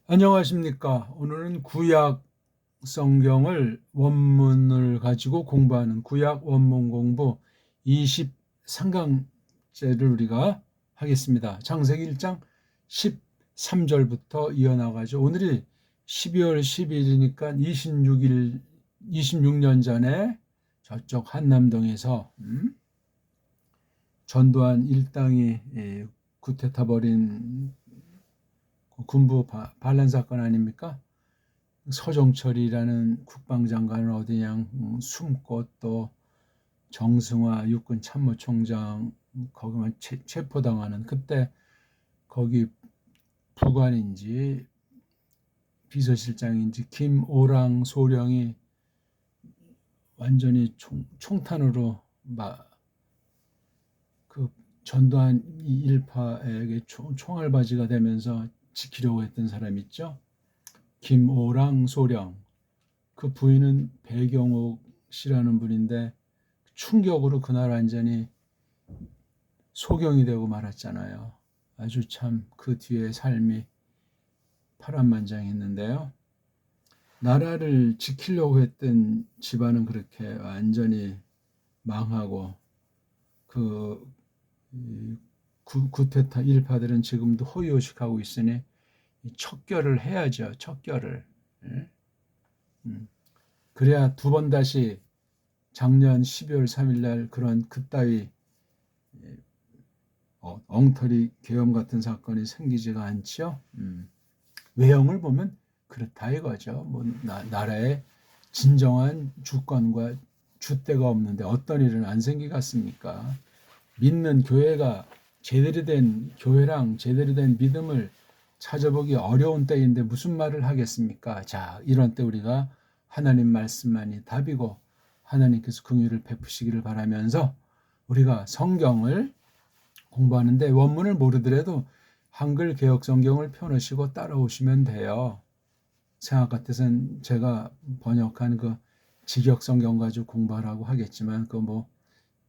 안녕하십니까. 오늘은 구약 성경을 원문을 가지고 공부하는 구약 원문 공부 23강째를 우리가 하겠습니다. 창세기 1장 13절부터 이어나가죠. 오늘이 12월 10일이니까 26년 전에 저쪽 한남동에서 전두환 일당이 쿠데타 벌인 군부 반란 사건 아닙니까? 서정철이라는 국방장관은 어디 그냥 숨고 또 정승화 육군 참모총장 거기만 체포당하는 그때 거기 부관인지 비서실장인지 김오랑 소령이 완전히 총탄으로 그 전두환 일파에게 총알바지가 되면서 지키려고 했던 사람 있죠. 김오랑 소령. 그 부인은 배경옥 씨라는 분인데 충격으로 그날 완전히 소경이 되고 말았잖아요. 아주 참 그 뒤에 삶이 파란만장했는데요. 나라를 지키려고 했던 집안은 그렇게 완전히 망하고 그 쿠데타 일파들은 지금도 호의호식하고 있으니 척결을 해야죠. 척결을. 그래야 두 번 다시 작년 12월 3일 날 그런 그따위 엉터리 계엄 같은 사건이 생기지가 않죠. 외형을 보면 그렇다 이거죠. 뭐 나라의 진정한 주권과 줏대가 없는데 어떤 일은 안 생기겠습니까? 믿는 교회가 제대로 된 교회랑 제대로 된 믿음을 찾아보기 어려운 때인데 무슨 말을 하겠습니까? 자, 이런 때 우리가 하나님 말씀만이 답이고 하나님께서 긍휼을 베푸시기를 바라면서 우리가 성경을 공부하는데 원문을 모르더라도 한글 개역 성경을 펴놓으시고 따라오시면 돼요. 생각 같아서는 제가 번역한 그 직역 성경 가지고 공부하라고 하겠지만 그 뭐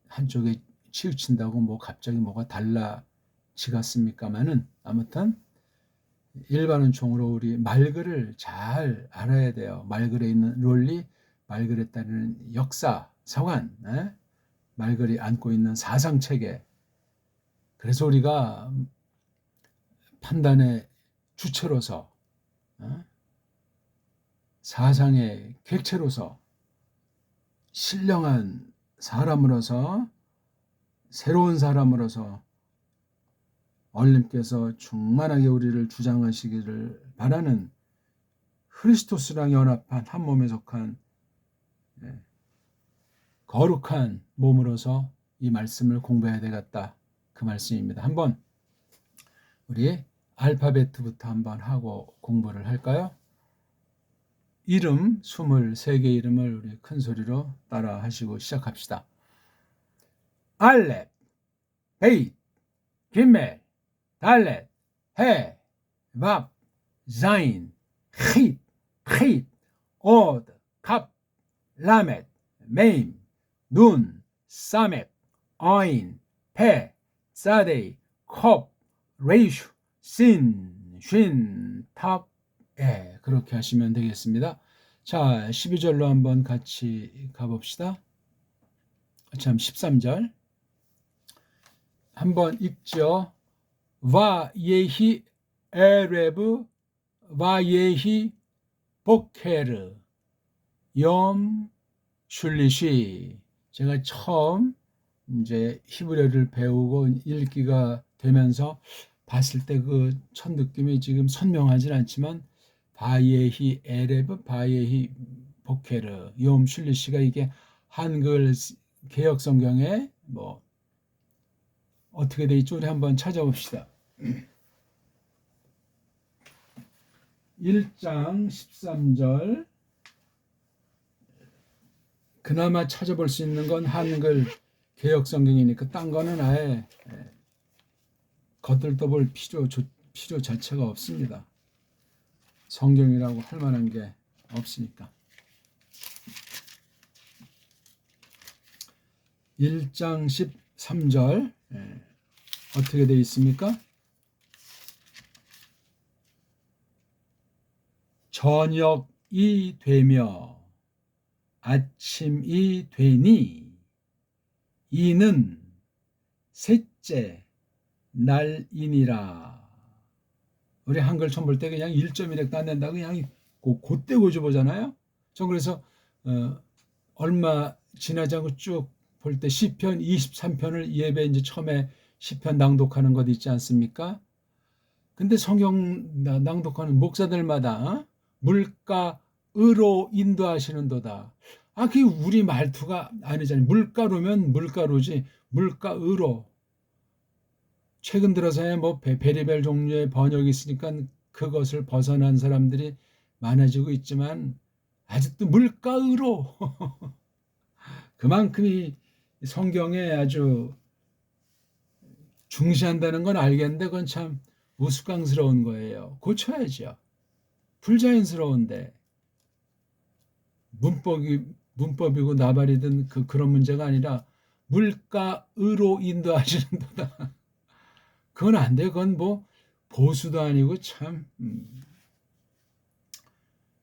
한쪽에 치우친다고 뭐 갑자기 뭐가 달라지겠습니까마는 아무튼 일반은 총으로 우리 말글을 잘 알아야 돼요. 말글에 있는 논리, 말글에 따르는 역사, 상환, 말글이 안고 있는 사상체계. 그래서 우리가 판단의 주체로서 사상의 객체로서 신령한 사람으로서 새로운 사람으로서 얼님께서 충만하게 우리를 주장하시기를 바라는 크리스토스랑 연합한 한 몸에 속한 거룩한 몸으로서 이 말씀을 공부해야 되겠다. 그 말씀입니다. 한번 우리 알파벳부터 한번 하고 공부를 할까요? 이름 23개 이름을 우리 큰 소리로 따라 하시고 시작합시다. 알렙, 베잇, 기멜, 달렛, 해, 밥, 자인, 힛, 힛, 오드, 갑, 라멧, 메임, 눈, 사멧, 어인, 페, 사데이, 컵, 레이슈, 신, 쉰, 탑, 그렇게 하시면 되겠습니다. 자, 12절로 한번 같이 가봅시다. 참 13절 한번 읽죠. 와 예히 에레브 와 예히 보케르 염 슐리시. 제가 처음 이제 히브리어를 배우고 읽기가 되면서 봤을 때 그 첫 느낌이 지금 선명하진 않지만 바예히 에레브 바예히 보케르 염 슐리시가 이게 한글 개역 성경에 뭐 어떻게 돼 있죠? 우리 한번 찾아봅시다. 1장 13절 그나마 찾아볼 수 있는 건 한글 개역 성경이니까 딴 거는 아예 거들떠볼 필요 자체가 없습니다. 성경이라고 할 만한 게 없으니까. 1장 13절 어떻게 되어 있습니까? 저녁이 되며 아침이 되니 이는 셋째 날이니라. 우리 한글 처음 볼 때 그냥 1.1획도 안 된다고 그냥 그때 고주 보잖아요. 전 그래서 얼마 지나지 않고 쭉 볼 때 시편 23편을 예배 이제 처음에 시편 낭독하는 것 있지 않습니까? 근데 성경 낭독하는 목사들마다 물가으로 인도하시는도다. 그게 우리 말투가 아니잖아요. 물가루면 물가루지 물가으로. 최근 들어서야 뭐 베리벨 종류의 번역이 있으니까 그것을 벗어난 사람들이 많아지고 있지만 아직도 물가으로 그만큼 이 성경에 아주 중시한다는 건 알겠는데 그건 참 우스꽝스러운 거예요. 고쳐야죠. 불자연스러운데 문법이고 나발이든 그런 문제가 아니라 물가으로 인도하시는도다. 그건 안 돼. 그건 뭐 보수도 아니고 참.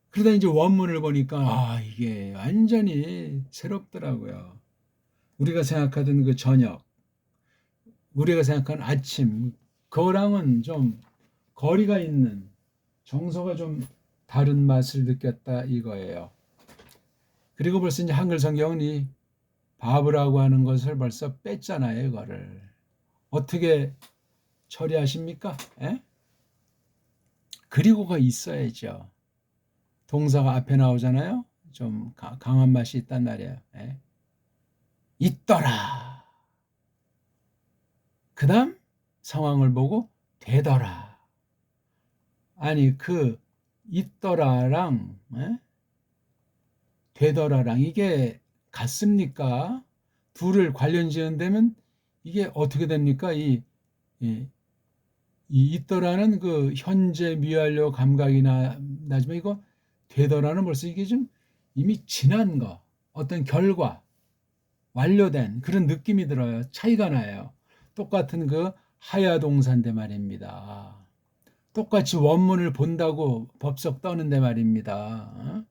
그러다 이제 원문을 보니까 이게 완전히 새롭더라고요. 우리가 생각하던 그 저녁, 우리가 생각하는 아침, 그거랑은 좀 거리가 있는 정서가 좀 다른 맛을 느꼈다 이거예요. 그리고 벌써 이제 한글 성경은 이 바브라고 하는 것을 벌써 뺐잖아요. 이거를 어떻게 처리하십니까? 에? 그리고가 있어야죠. 동사가 앞에 나오잖아요. 좀 강한 맛이 있단 말이에요. 에? 있더라. 그 다음 상황을 보고 되더라. 아니 그 있더라랑 되더라랑 이게 같습니까? 둘을 관련 지은다면 이게 어떻게 됩니까? 이 있더라는 그 현재 미완료 감각이 나지만 이거 되더라는 벌써 이게 좀 이미 지난 거, 어떤 결과, 완료된 그런 느낌이 들어요. 차이가 나요. 똑같은 그 하야 동사인데 말입니다. 똑같이 원문을 본다고 법석 떠는데 말입니다.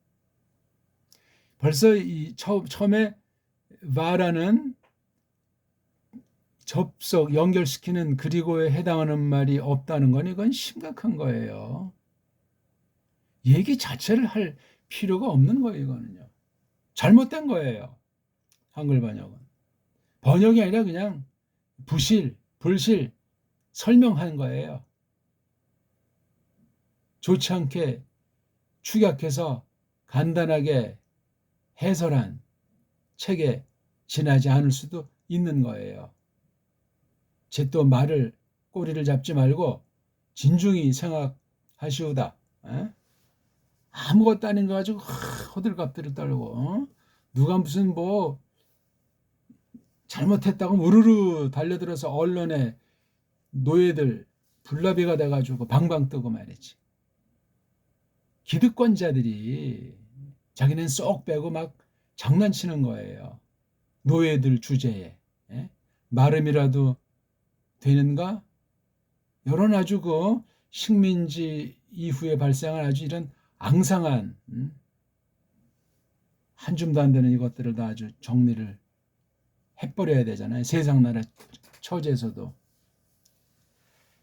벌써 이 처음에 바라는 접속, 연결시키는 그리고에 해당하는 말이 없다는 건 이건 심각한 거예요. 얘기 자체를 할 필요가 없는 거예요. 이거는요. 잘못된 거예요. 한글 번역은. 번역이 아니라 그냥 부실, 불실 설명한 거예요. 좋지 않게 축약해서 간단하게 해설한 책에 지나지 않을 수도 있는 거예요. 제 또 말을 꼬리를 잡지 말고 진중히 생각하시오다. 아무것도 아닌 거 가지고 호들갑들을 떨고 누가 무슨 뭐 잘못했다고 우르르 달려들어서 언론에 노예들 불나비가 돼가지고 방방 뜨고 말이지. 기득권자들이 자기는 쏙 빼고 막 장난치는 거예요. 노예들 주제에. 말음이라도 되는가? 이런 아주 그 식민지 이후에 발생한 아주 이런 앙상한 한 줌도 안 되는 이것들을 다 아주 정리를 해버려야 되잖아요. 세상 나라 처지에서도.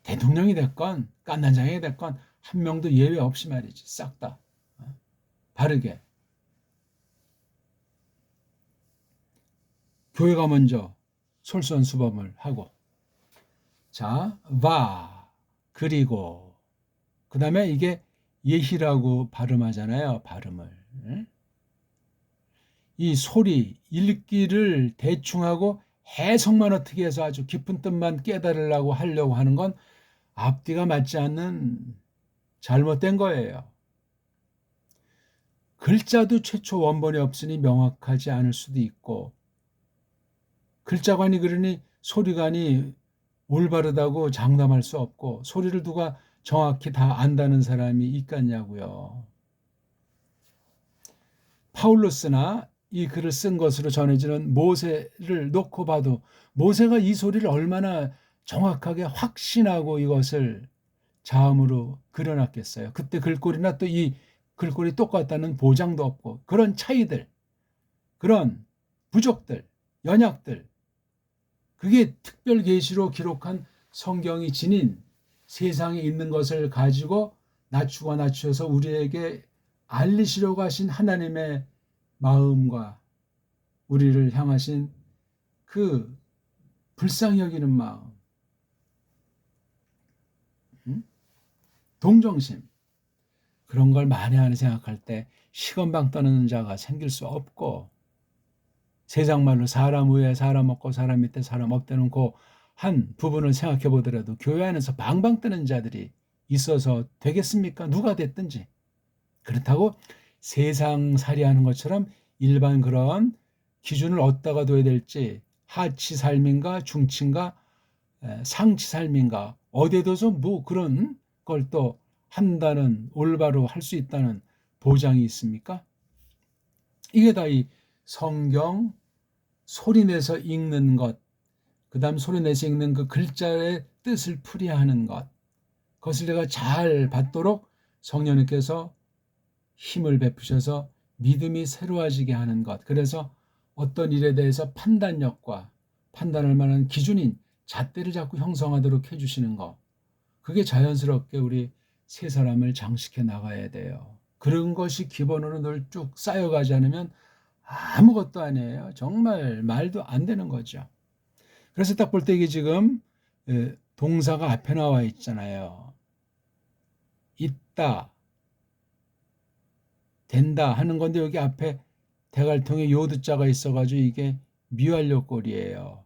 대통령이 됐건 깐난장이 됐건 한 명도 예외 없이 말이지. 싹 다 바르게. 교회가 먼저 솔선수범을 하고 자, 그리고 그 다음에 이게 예희라고 발음하잖아요. 발음을. 이 소리, 읽기를 대충 하고 해석만 어떻게 해서 아주 깊은 뜻만 깨달으려고 하려고 하는 건 앞뒤가 맞지 않는 잘못된 거예요. 글자도 최초 원본이 없으니 명확하지 않을 수도 있고 글자관이 그러니 소리관이 올바르다고 장담할 수 없고 소리를 누가 정확히 다 안다는 사람이 있겠냐고요. 파울로스나 이 글을 쓴 것으로 전해지는 모세를 놓고 봐도 모세가 이 소리를 얼마나 정확하게 확신하고 이것을 자음으로 그려놨겠어요. 그때 글꼴이나 또 이 글꼴이 똑같다는 보장도 없고 그런 차이들, 그런 부족들, 연약들, 그게 특별 계시로 기록한 성경이 지닌 세상에 있는 것을 가지고 낮춰서 우리에게 알리시려고 하신 하나님의 마음과 우리를 향하신 그 불쌍히 여기는 마음, 동정심, 그런 걸 만에 생각할 때 시건방 떠는 자가 생길 수 없고, 세상 말로 사람 위에 사람 없고 사람 밑에 사람 없다는 그 한 부분을 생각해 보더라도 교회 안에서 방방 뜨는 자들이 있어서 되겠습니까? 누가 됐든지. 그렇다고 세상 살이하는 것처럼 일반 그런 기준을 어디다가 둬야 될지, 하치 삶인가 중치인가 상치 삶인가 어디에 둬서 뭐 그런 걸 또 한다는, 올바로 할 수 있다는 보장이 있습니까? 이게 다 이 성경 소리내서 읽는 것, 그 다음 소리내서 읽는 그 글자의 뜻을 풀이하는 것, 그것을 내가 잘 받도록 성령님께서 힘을 베푸셔서 믿음이 새로워지게 하는 것, 그래서 어떤 일에 대해서 판단력과 판단할 만한 기준인 잣대를 자꾸 형성하도록 해주시는 것, 그게 자연스럽게 우리 세 사람을 장식해 나가야 돼요. 그런 것이 기본으로 늘 쭉 쌓여가지 않으면 아무것도 아니에요. 정말 말도 안 되는 거죠. 그래서 딱 볼 때 이게 지금 동사가 앞에 나와 있잖아요. 있다, 된다 하는 건데 여기 앞에 대갈통에 요드자가 있어가지고 이게 미완료 꼴이에요.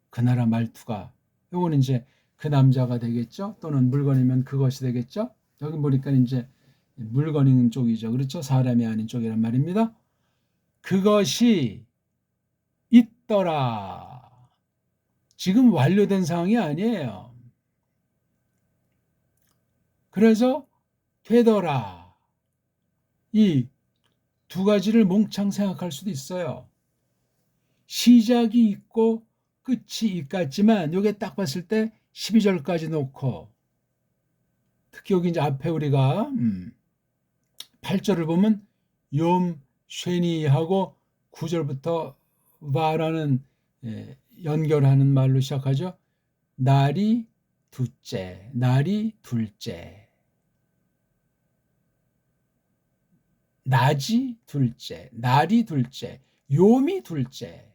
그 나라 말투가. 요거는 이제 그 남자가 되겠죠? 또는 물건이면 그것이 되겠죠? 여기 보니까 이제 물건인 쪽이죠. 그렇죠? 사람이 아닌 쪽이란 말입니다. 그것이 있더라. 지금 완료된 상황이 아니에요. 그래서 되더라. 이 두 가지를 몽창 생각할 수도 있어요. 시작이 있고 끝이 있겠지만 여기 딱 봤을 때 12절까지 놓고, 특히 여기 이제 앞에 우리가 8절을 보면 욤 쉐니하고 9절부터 바라는 연결하는 말로 시작하죠. 날이 둘째, 날이 둘째, 낮이 둘째, 날이 둘째, 욤이 둘째,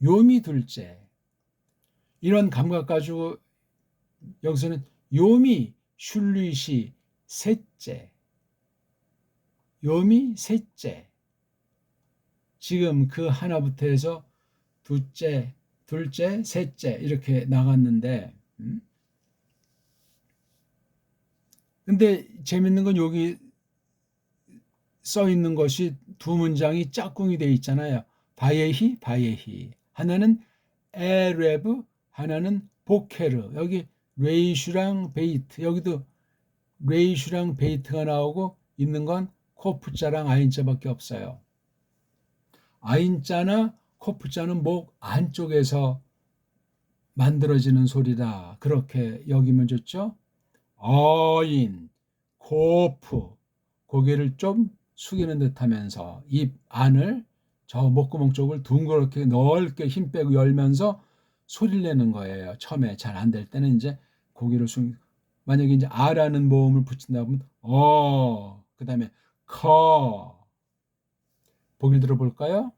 욤이 둘째. 이런 감각 가지고 여기서는 욤이 슐릿이 셋째, 욤이 셋째. 지금 그 하나부터 해서 둘째, 둘째, 셋째 이렇게 나갔는데, 근데 재밌는 건 여기 써 있는 것이 두 문장이 짝꿍이 되어 있잖아요. 바예히, 바예히. 하나는 에레브, 하나는 보케르. 여기 레이슈랑 베이트. 여기도 레이슈랑 베이트가 나오고 있는 건 코프자랑 아인자밖에 없어요. 아인자나 코프자는 목 안쪽에서 만들어지는 소리다. 그렇게 여기면 좋죠. 어인, 코프, 고개를 좀 숙이는 듯 하면서 입 안을, 저 목구멍 쪽을 둥그렇게 넓게 힘 빼고 열면서 소리를 내는 거예요. 처음에 잘 안 될 때는 이제 고개를 숙이고, 만약에 이제 아라는 모음을 붙인다 보면 그 다음에 커. 보기 들어볼까요?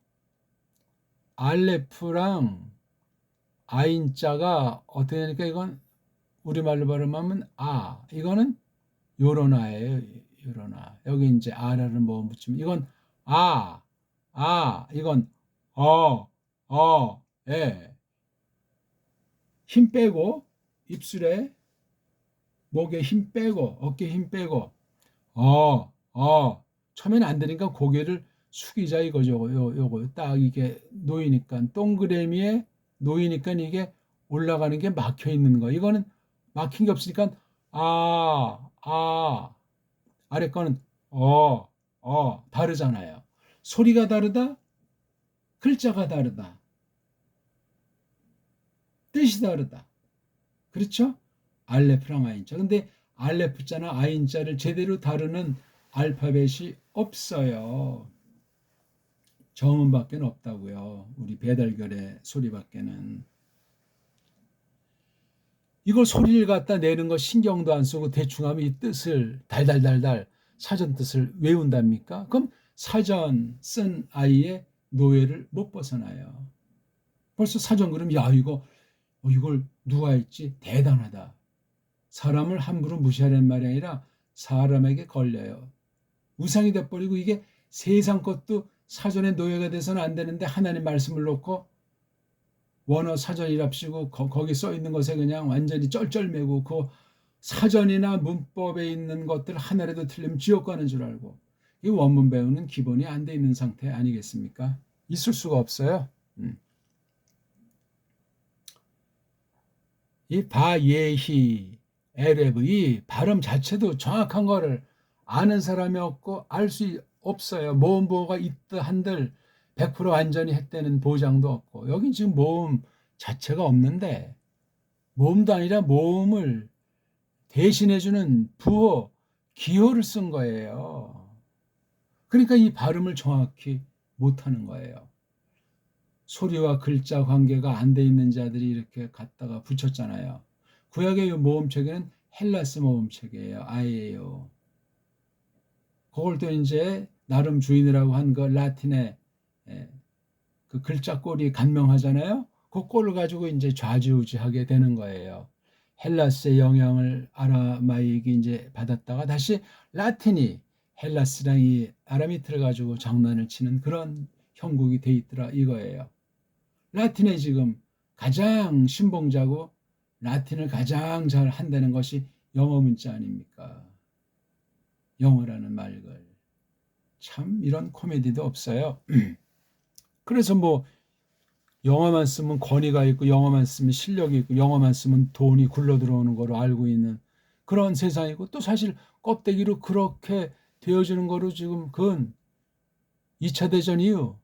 알레프랑 아인자가 어떻게 되니까 이건 우리말로 발음하면 이거는 요로나예요. 요로나. 여기 이제 아라는 모음 붙이면 이건 이건 힘 빼고 입술에, 목에 힘 빼고 어깨에 힘 빼고 처음에는 안 되니까 고개를 숙이자 이거죠. 요거 딱 이게 놓이니까, 동그라미에 놓이니까 이게 올라가는 게 막혀 있는 거. 이거는 막힌 게 없으니까 아래 거는 다르잖아요. 소리가 다르다, 글자가 다르다, 뜻이 다르다. 그렇죠? 알레프랑 아인자. 근데 알레프자나 아인자를 제대로 다루는 알파벳이 없어요. 정음밖에 없다고요. 우리 배달결의 소리밖에는. 이걸 소리를 갖다 내는 거 신경도 안 쓰고 대충 하면 이 뜻을 달달달달 사전 뜻을 외운답니까? 그럼 사전 쓴 아이의 노예를 못 벗어나요. 벌써 사전 그럼 야 이걸 누가 했지? 대단하다. 사람을 함부로 무시하는 말이 아니라 사람에게 걸려요. 우상이 돼버리고 이게 세상 것도 사전에 노예가 돼서는 안 되는데 하나님 말씀을 놓고 원어 사전이랍시고 거기 써 있는 것에 그냥 완전히 쩔쩔매고 그 사전이나 문법에 있는 것들 하나라도 틀리면 지옥 가는 줄 알고 이 원문 배우는 기본이 안 돼 있는 상태 아니겠습니까? 있을 수가 없어요. 이 바예히 에레브 이 발음 자체도 정확한 거를 아는 사람이 없고 알 수 없어요. 모음 보호가 있다 한들 100% 완전히 했다는 보장도 없고 여긴 지금 모음 자체가 없는데 모음도 아니라 모음을 대신해주는 부호, 기호를 쓴 거예요. 그러니까 이 발음을 정확히 못하는 거예요. 소리와 글자 관계가 안 돼 있는 자들이 이렇게 갖다가 붙였잖아요. 구약의 모음체계는 헬라스 모음체계예요. 아예요. 그걸 또 이제 나름 주인이라고 한 그 라틴의 그 글자 꼴이 간명하잖아요. 그 꼴을 가지고 이제 좌지우지하게 되는 거예요. 헬라스의 영향을 아라마익이 이제 받았다가 다시 라틴이 헬라스랑 이 아라미트를 가지고 장난을 치는 그런 형국이 돼 있더라 이거예요. 라틴에 지금 가장 신봉자고 라틴을 가장 잘 한다는 것이 영어 문자 아닙니까? 영어라는 말걸. 참 이런 코미디도 없어요. 그래서 뭐 영어만 쓰면 권위가 있고 영어만 쓰면 실력이 있고 영어만 쓰면 돈이 굴러 들어오는 거로 알고 있는 그런 세상이고 또 사실 껍데기로 그렇게 되어지는 거로 지금 그건 2차 대전 이후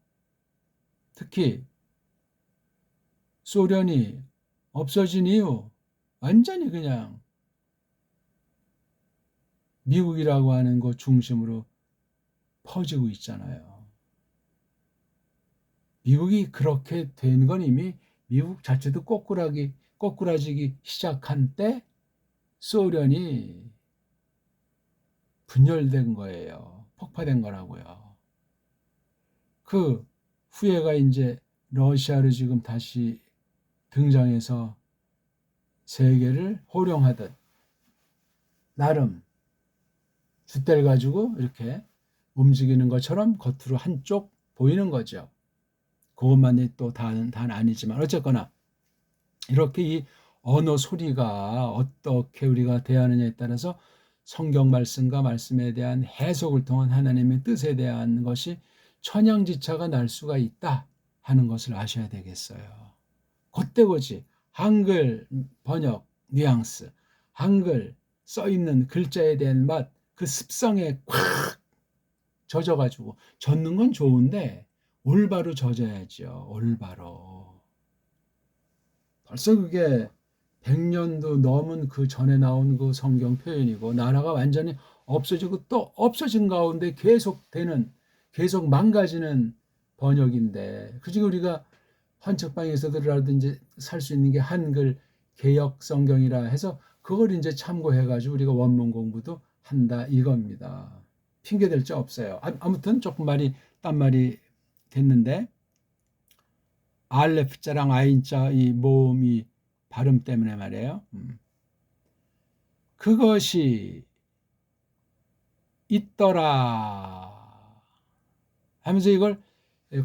특히 소련이 없어진 이후 완전히 그냥 미국이라고 하는 것 중심으로 퍼지고 있잖아요. 미국이 그렇게 된 건 이미 미국 자체도 꼬꾸라지기 시작한 때 소련이 분열된 거예요. 폭파된 거라고요. 그 후예가 이제 러시아로 지금 다시 등장해서 세계를 호령하듯 나름 줏대를 가지고 이렇게 움직이는 것처럼 겉으로 한쪽 보이는 거죠. 그것만이 또 다는 아니지만 어쨌거나 이렇게 이 언어 소리가 어떻게 우리가 대하느냐에 따라서 성경 말씀과 말씀에 대한 해석을 통한 하나님의 뜻에 대한 것이 천양지차가 날 수가 있다 하는 것을 아셔야 되겠어요. 그때고지 한글 번역 뉘앙스, 한글 써있는 글자에 대한 맛, 그 습성에 콱 젖어가지고 젖는 건 좋은데 올바로 젖어야죠. 올바로. 벌써 그게 100년도 넘은 그 전에 나온 그 성경 표현이고 나라가 완전히 없어지고 또 없어진 가운데 계속 망가지는 번역인데 그중에 우리가 헌책방에서라든지 살 수 있는 게 한글 개역 성경이라 해서 그걸 이제 참고해가지고 우리가 원문 공부도 한다 이겁니다. 핑계댈 자 없어요. 아무튼 조금 딴 말이 됐는데 알레프자랑 아인자 이 모음이 발음 때문에 말이에요. 그것이 있더라 하면서 이걸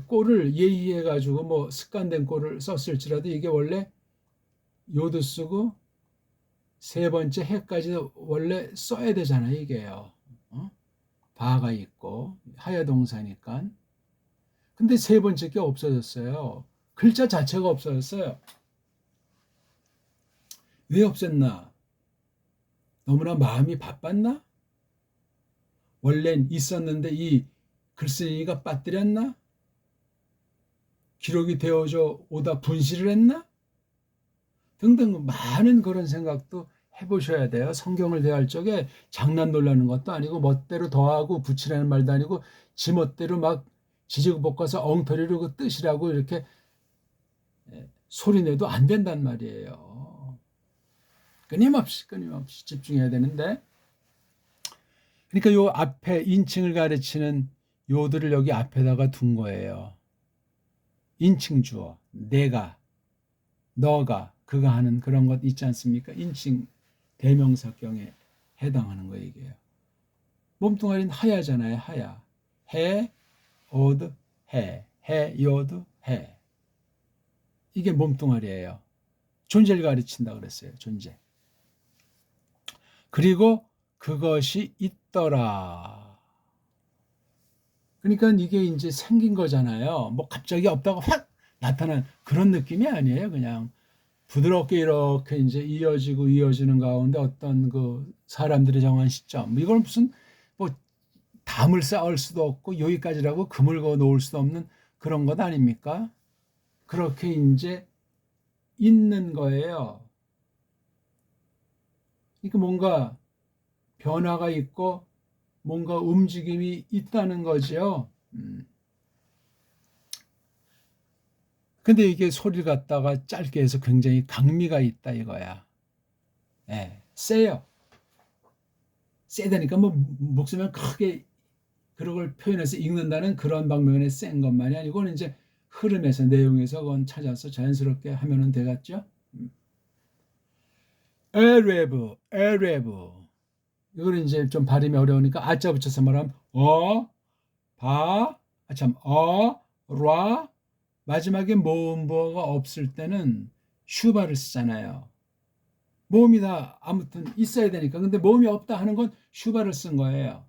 꼴을 예의해 가지고 뭐 습관된 꼴을 썼을지라도 이게 원래 요도 쓰고 세 번째 해까지 원래 써야 되잖아요. 이게요. 바가 있고 하야 동사니까. 근데 세 번째 게 없어졌어요. 글자 자체가 없어졌어요. 왜 없앴나? 너무나 마음이 바빴나? 원래는 있었는데 이 글쓴이가 빠뜨렸나? 기록이 되어져 오다 분실을 했나? 등등 많은 그런 생각도 해보셔야 돼요. 성경을 대할 적에 장난 놀라는 것도 아니고 멋대로 더하고 붙이라는 말도 아니고 지멋대로 막 지지고 볶아서 엉터리로 그 뜻이라고 이렇게 소리내도 안 된단 말이에요. 끊임없이 집중해야 되는데, 그러니까 요 앞에 인칭을 가르치는 요들을 여기 앞에다가 둔 거예요. 인칭 주어, 내가, 너가, 그가 하는 그런 것 있지 않습니까? 인칭 대명사경에 해당하는 거 얘기예요. 몸뚱아리는 하야잖아요. 하야. 해, 오드, 해, 요드, 해. 이게 몸뚱아리예요. 존재를 가르친다 그랬어요. 존재. 그리고 그것이 있더라. 그러니까 이게 이제 생긴 거잖아요. 뭐 갑자기 없다가 확 나타난 그런 느낌이 아니에요. 그냥 부드럽게 이렇게 이제 이어지는 가운데 어떤 그 사람들이 정한 시점. 이걸 무슨 뭐 담을 쌓을 수도 없고 여기까지라고 금을 그어 놓을 수도 없는 그런 것 아닙니까? 그렇게 이제 있는 거예요. 그러니까 뭔가 변화가 있고 뭔가 움직임이 있다는 거죠. 근데 이게 소리를 갖다가 짧게 해서 굉장히 강미가 있다 이거야. 예, 세요. 세다니까 뭐 목소리만 크게 그런 걸 표현해서 읽는다는 그런 방면에 센 것만이 아니고 이제 흐름에서 내용에서 그건 찾아서 자연스럽게 하면은 되겠죠. 에레브. 이거는 이제 좀 발음이 어려우니까 아자 붙여서 말하면 라 마지막에 모음보가 없을 때는 슈바를 쓰잖아요. 모음이 다 아무튼 있어야 되니까. 근데 모음이 없다 하는 건 슈바를 쓴 거예요.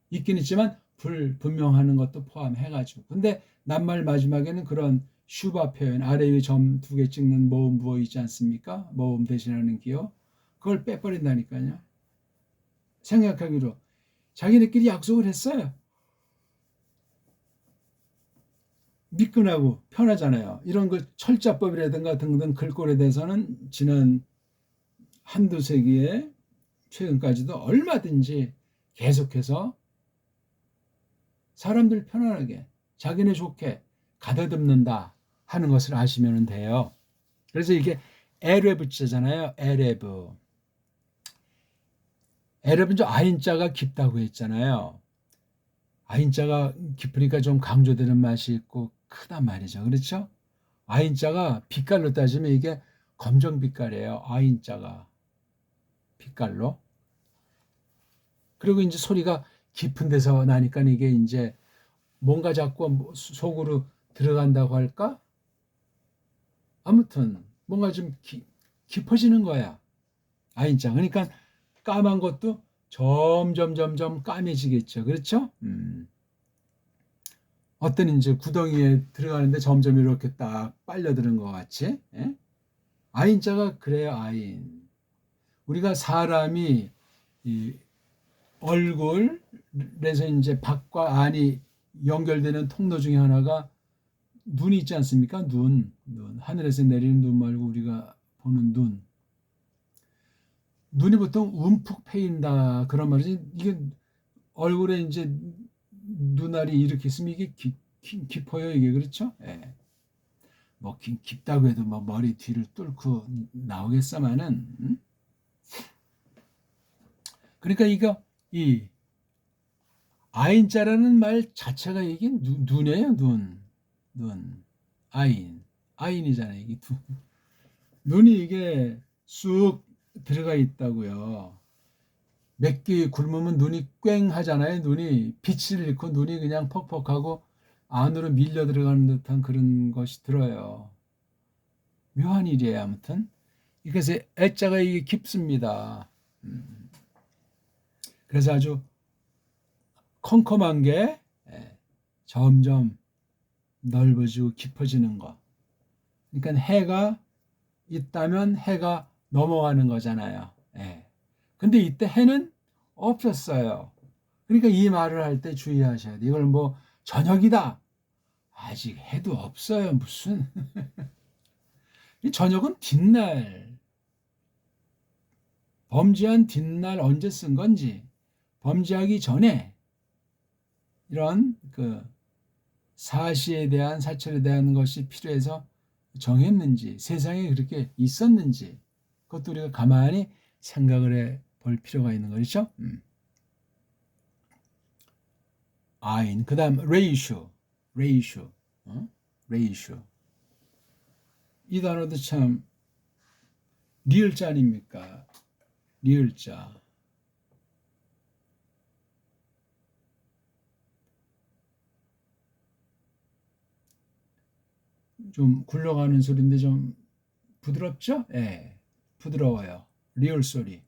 있긴 있지만 불분명하는 것도 포함해가지고. 근데 낱말 마지막에는 그런 슈바 표현, 아래 위에 점 2개 찍는 모음부어 있지 않습니까? 모음 대신하는 기호. 그걸 빼버린다니까요. 생각하기로. 자기네끼리 약속을 했어요. 미끈하고 편하잖아요. 이런 그 철자법이라든가 등등 글꼴에 대해서는 지난 한두 세기에 최근까지도 얼마든지 계속해서 사람들 편안하게 자기네 좋게 가다듬는다 하는 것을 아시면 돼요. 그래서 이게 에레브자잖아요. 에레브. 에레브는 저 아인자가 깊다고 했잖아요. 아인자가 깊으니까 좀 강조되는 맛이 있고 크단 말이죠. 그렇죠? 아인자가 빛깔로 따지면 이게 검정 빛깔이에요. 아인자가 빛깔로. 그리고 이제 소리가 깊은 데서 나니까 이게 이제 뭔가 자꾸 속으로 들어간다고 할까? 아무튼 뭔가 좀 깊어지는 거야. 아인자. 그러니까 까만 것도 점점 까매지겠죠. 그렇죠? 어떤 이제 구덩이에 들어가는데 점점 이렇게 딱 빨려드는 것 같이. 예? 아인자가 그래요. 아인. 우리가 사람이 이 얼굴에서 이제 밖과 안이 연결되는 통로 중에 하나가 눈이 있지 않습니까? 눈. 하늘에서 내리는 눈 말고 우리가 보는 눈. 눈이 보통 움푹 패인다 그런 말이지. 이게 얼굴에 이제 눈알이 이렇게 있으면 이게 깊어요. 이게 그렇죠? 예. 뭐 깊다고 해도 뭐 머리 뒤를 뚫고 나오겠어만은. 그러니까 이 아인자라는 말 자체가 이게 눈이에요. 눈. 아인이잖아요. 이게 눈이 이게 쑥 들어가 있다고요. 몇 개 굶으면 눈이 꽹 하잖아요. 눈이 빛을 잃고 눈이 그냥 퍽퍽하고 안으로 밀려 들어가는 듯한 그런 것이 들어요. 묘한 일이에요. 아무튼 그래서 애자가 이게 깊습니다. 그래서 아주 컴컴한 게 점점 넓어지고 깊어지는 거. 그러니까 해가 있다면 해가 넘어가는 거잖아요. 근데 이때 해는 없었어요. 그러니까 이 말을 할 때 주의하셔야 돼요. 이걸 뭐 저녁이다. 아직 해도 없어요. 무슨 이 저녁은 뒷날 범죄한 뒷날 언제 쓴 건지, 범죄하기 전에 이런 그 사실에 대한 사철에 대한 것이 필요해서 정했는지, 세상에 그렇게 있었는지, 그것도 우리가 가만히 생각을 해 볼 필요가 있는 거죠. 아인, 그 다음 레이쇼, 레이쇼. 이 단어도 참 리을자 아닙니까? 리을자. 좀 굴러가는 소리인데 좀 부드럽죠? 예, 부드러워요. 리을 소리.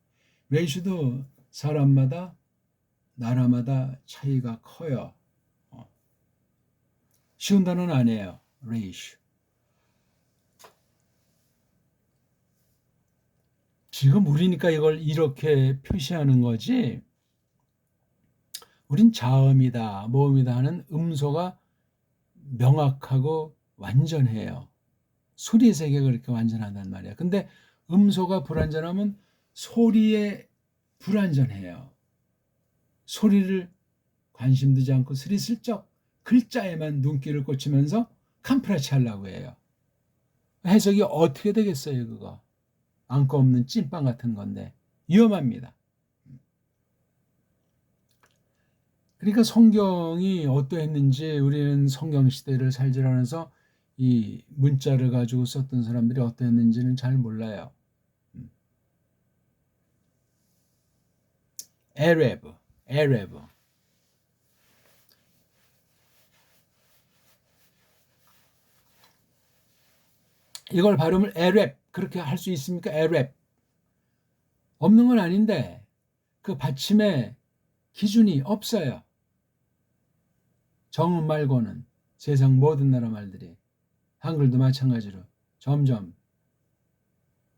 레이쇼도 사람마다 나라마다 차이가 커요. 쉬운 단어는 아니에요. 레이쇼. 지금 우리니까 이걸 이렇게 표시하는 거지. 우린 자음이다, 모음이다 하는 음소가 명확하고 완전해요. 소리의 세계가 그렇게 완전하단 말이에요. 근데 음소가 불완전하면 소리에 불완전해요. 소리를 관심 두지 않고 스리슬쩍 글자에만 눈길을 꽂히면서 캄프라치 하려고 해요. 해석이 어떻게 되겠어요, 그거? 안고 없는 찐빵 같은 건데 위험합니다. 그러니까 성경이 어떠했는지 우리는 성경 시대를 살지 않아서 이 문자를 가지고 썼던 사람들이 어떠했는지는 잘 몰라요. 에레브. 이걸 발음을 에랩 그렇게 할 수 있습니까? 에랩. 없는 건 아닌데 그 받침의 기준이 없어요. 정음 말고는 세상 모든 나라 말들이 한글도 마찬가지로 점점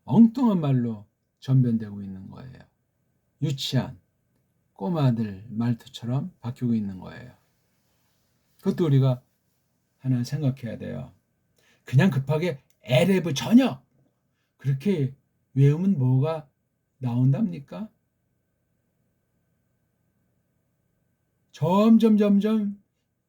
엉뚱한 말로 전변되고 있는 거예요. 유치한 꼬마들 말투처럼 바뀌고 있는 거예요. 그것도 우리가 하나 생각해야 돼요. 그냥 급하게 에레브 저녁 그렇게 외우면 뭐가 나온답니까? 점점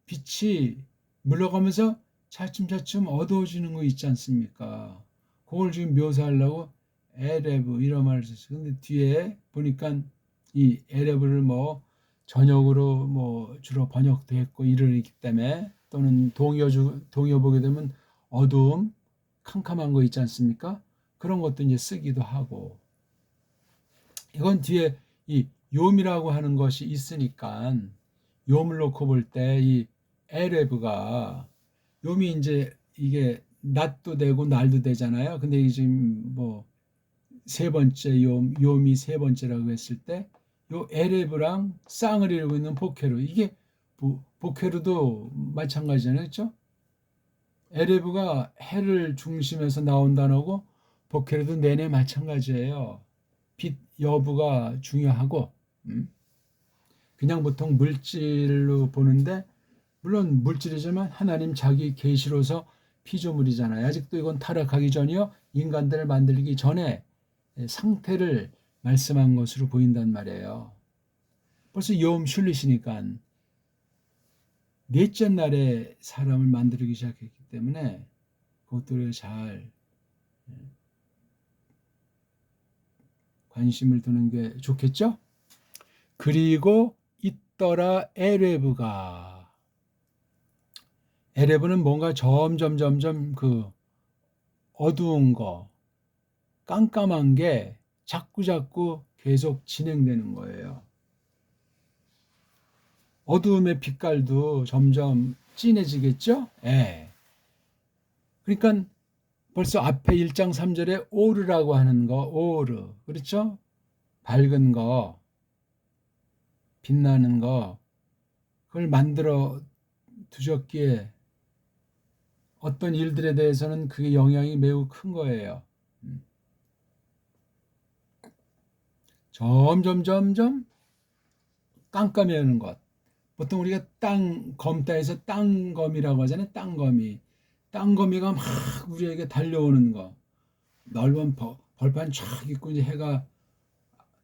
빛이 물러가면서 차츰 어두워지는 거 있지 않습니까? 그걸 지금 묘사하려고 에레브 이런 말을 썼어요. 근데 뒤에 보니까 이 에레브를 뭐 저녁으로 뭐 주로 번역됐고 이러기 때문에 또는 동요 보게 되면 어두움, 캄캄한 거 있지 않습니까? 그런 것도 이제 쓰기도 하고 이건 뒤에 이 요미라고 하는 것이 있으니까 요음을 놓고 볼 때 이 에레브가 요미 이제 이게 낮도 되고 날도 되잖아요. 근데 이게 지금 뭐 세 번째 요미 세 번째라고 했을 때 요 에레브랑 쌍을 이루고 있는 보케르 이게 보케르도 마찬가지잖아요. 그렇죠? 에레브가 해를 중심에서 나온 단어고 보케르도 내내 마찬가지예요. 빛 여부가 중요하고 그냥 보통 물질로 보는데 물론 물질이지만 하나님 자기 계시로서 피조물이잖아요. 아직도 이건 타락하기 전이요. 인간들을 만들기 전에 상태를 말씀한 것으로 보인단 말이에요. 벌써 여음 슐리시니까 넷째 날에 사람을 만들기 시작했기 때문에 그것들을 잘 관심을 두는 게 좋겠죠? 그리고 있더라 에레브가 에레브는 뭔가 점점 그 어두운 거 깜깜한 게 자꾸 계속 진행되는 거예요. 어두움의 빛깔도 점점 진해지겠죠? 예. 그러니까 벌써 앞에 1장 3절에 오르라고 하는 거, 오르. 그렇죠? 밝은 거, 빛나는 거, 그걸 만들어 두셨기에 어떤 일들에 대해서는 그게 영향이 매우 큰 거예요. 점점 깜깜해지는 것. 보통 우리가 검다해서 땅검이라고 하잖아요. 땅거미가 막 우리에게 달려오는 거. 넓은 벌판 쫙 있고 이제 해가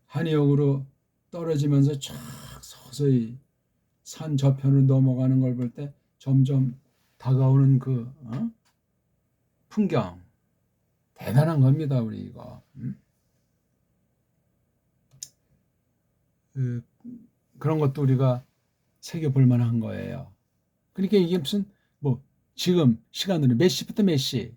한의역으로 떨어지면서 쫙 서서히 산 저편으로 넘어가는 걸 볼 때 점점 다가오는 그 풍경 대단한 겁니다. 우리 이거. 그런 것도 우리가 새겨볼 만한 거예요. 그러니까 이게 무슨 뭐 지금 시간으로 몇 시부터 몇 시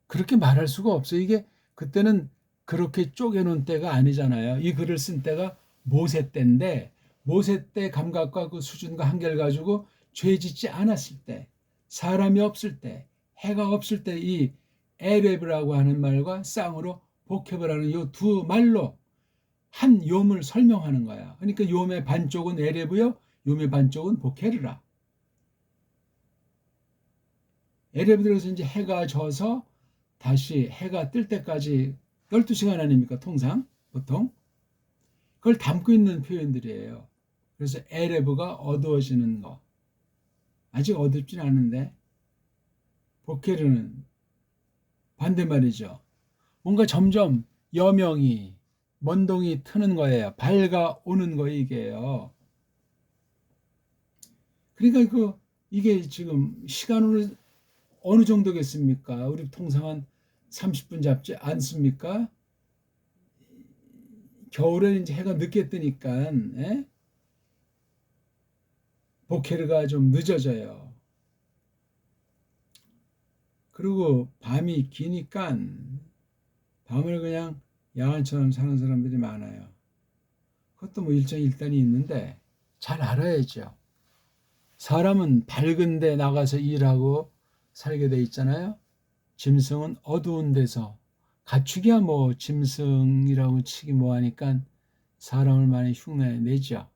그렇게 말할 수가 없어요. 이게 그때는 그렇게 쪼개놓은 때가 아니잖아요. 이 글을 쓴 때가 모세 때인데 모세 때 감각과 그 수준과 한계를 가지고 죄 짓지 않았을 때, 사람이 없을 때, 해가 없을 때 이 에레브라고 하는 말과 쌍으로 복협을 하는 이 두 말로 한 욤을 설명하는 거야. 그러니까 욤의 반쪽은 에레브요, 욤의 반쪽은 복헤르라. 에레브 들어서 이제 해가 져서 다시 해가 뜰 때까지 12시간 아닙니까? 통상 보통 그걸 담고 있는 표현들이에요. 그래서 에레브가 어두워지는 거. 아직 어둡진 않은데 복헤르는 반대말이죠. 뭔가 점점 여명이 먼동이 트는 거예요. 밝아오는 거 이게요. 그러니까 이게 지금 시간으로 어느 정도겠습니까? 우리 통상 한 30분 잡지 않습니까? 겨울에 이제 해가 늦게 뜨니까 복헤르가 좀 늦어져요. 그리고 밤이 기니까 밤을 그냥 야간처럼 사는 사람들이 많아요. 그것도 뭐 일정일단이 있는데 잘 알아야죠. 사람은 밝은 데 나가서 일하고 살게 돼 있잖아요. 짐승은 어두운 데서 가축이야 뭐 짐승이라고 치기 뭐하니까 사람을 많이 흉내내죠.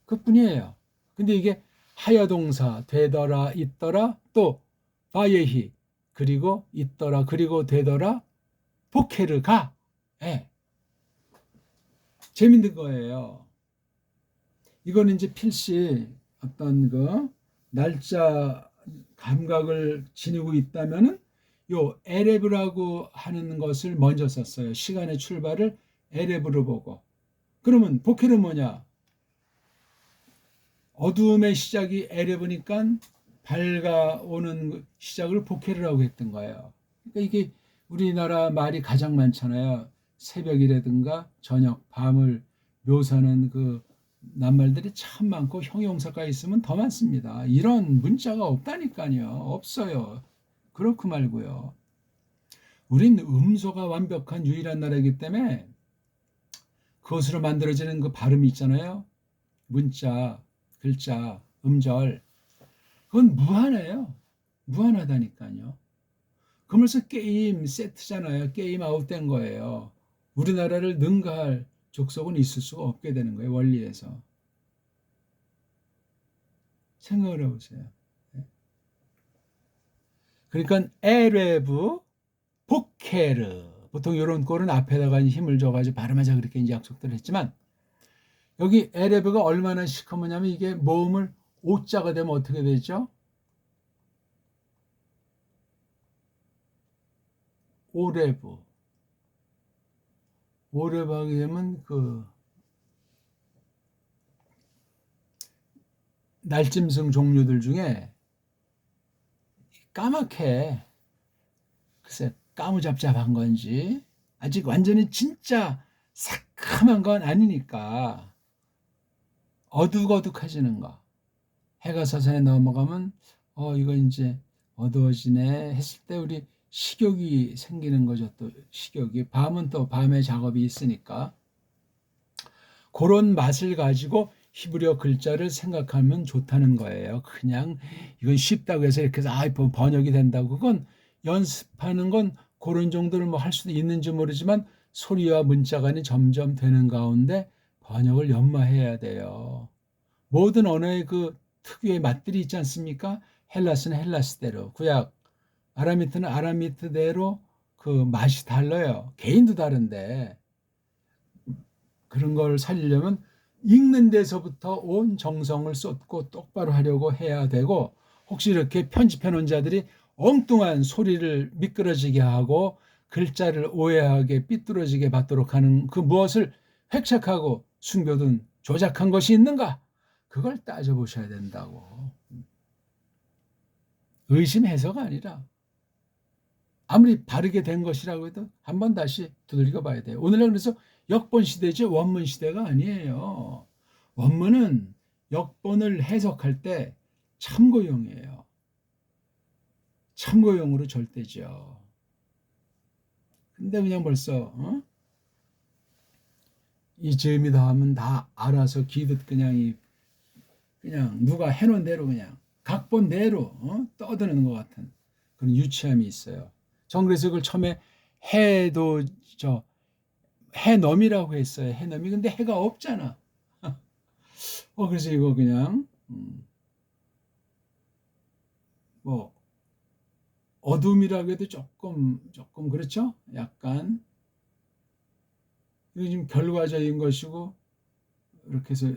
그뿐이에요. 근데 이게 하여동사 되더라 있더라 또 바예히 그리고 있더라 그리고 되더라 복헤르가 재밌는 거예요. 이거는 이제 필시 어떤 그 날짜 감각을 지니고 있다면은 요 에레브라고 하는 것을 먼저 썼어요. 시간의 출발을 에레브로 보고. 그러면 복헤르 뭐냐? 어두움의 시작이 에레브니까 밝아오는 시작을 복헤르라고 했던 거예요. 그러니까 이게 우리나라 말이 가장 많잖아요. 새벽이라든가 저녁, 밤을 묘사하는 그 낱말들이 참 많고 형용사가 있으면 더 많습니다. 이런 문자가 없다니까요. 없어요. 그렇고 말고요. 우린 음소가 완벽한 유일한 나라이기 때문에 그것으로 만들어지는 그 발음이 있잖아요. 문자, 글자, 음절. 그건 무한해요. 무한하다니까요. 그러면서 게임 세트잖아요. 게임 아웃된 거예요. 우리나라를 능가할 족속은 있을 수가 없게 되는 거예요. 원리에서. 생각을 해보세요. 그러니까 에레브, 복헤르. 보통 이런 꼴은 앞에다가 힘을 줘가지고 발음하자 그렇게 이제 약속들을 했지만 여기 에레브가 얼마나 시커머냐면 이게 모음을 오자가 되면 어떻게 되죠? 오레브. 오레브 하게 되면 그 날짐승 종류들 중에 까맣게 글쎄 까무잡잡한 건지 아직 완전히 진짜 새카만 건 아니니까 어둑어둑해지는 거. 해가 서산에 넘어가면 이거 이제 어두워지네 했을 때 우리 식욕이 생기는 거죠. 또 식욕이 밤은 또 밤에 작업이 있으니까 그런 맛을 가지고 히브리어 글자를 생각하면 좋다는 거예요. 그냥 이건 쉽다고 해서 이렇게 해서 번역이 된다고 그건 연습하는 건 그런 정도를 뭐 할 수도 있는지 모르지만 소리와 문자간이 점점 되는 가운데 번역을 연마해야 돼요. 모든 언어의 그 특유의 맛들이 있지 않습니까? 헬라스는 헬라스대로, 구약 아라미트는 아라미트대로 그 맛이 달라요. 개인도 다른데 그런 걸 살리려면 읽는 데서부터 온 정성을 쏟고 똑바로 하려고 해야 되고 혹시 이렇게 편집해 놓은 자들이 엉뚱한 소리를 미끄러지게 하고 글자를 오해하게 삐뚤어지게 받도록 하는 그 무엇을 획책하고 숨겨둔 조작한 것이 있는가? 그걸 따져보셔야 된다고. 의심 해서가 아니라 아무리 바르게 된 것이라고 해도 한번 다시 두들겨 봐야 돼요. 오늘날 그래서 역본 시대지 원문 시대가 아니에요. 원문은 역본을 해석할 때 참고용이에요. 참고용으로 절대죠. 근데 그냥 벌써 이 즈음이다 하면 다 알아서 기듯 그냥 누가 해놓은 대로 그냥 각본 대로 떠드는 것 같은 그런 유치함이 있어요. 전 그래서 그걸 처음에 해넘이라고 했어요. 해넘이. 근데 해가 없잖아. 그래서 이거 그냥 뭐 어둠이라고 해도 조금 그렇죠? 약간 이거 지금 결과적인 것이고 이렇게 해서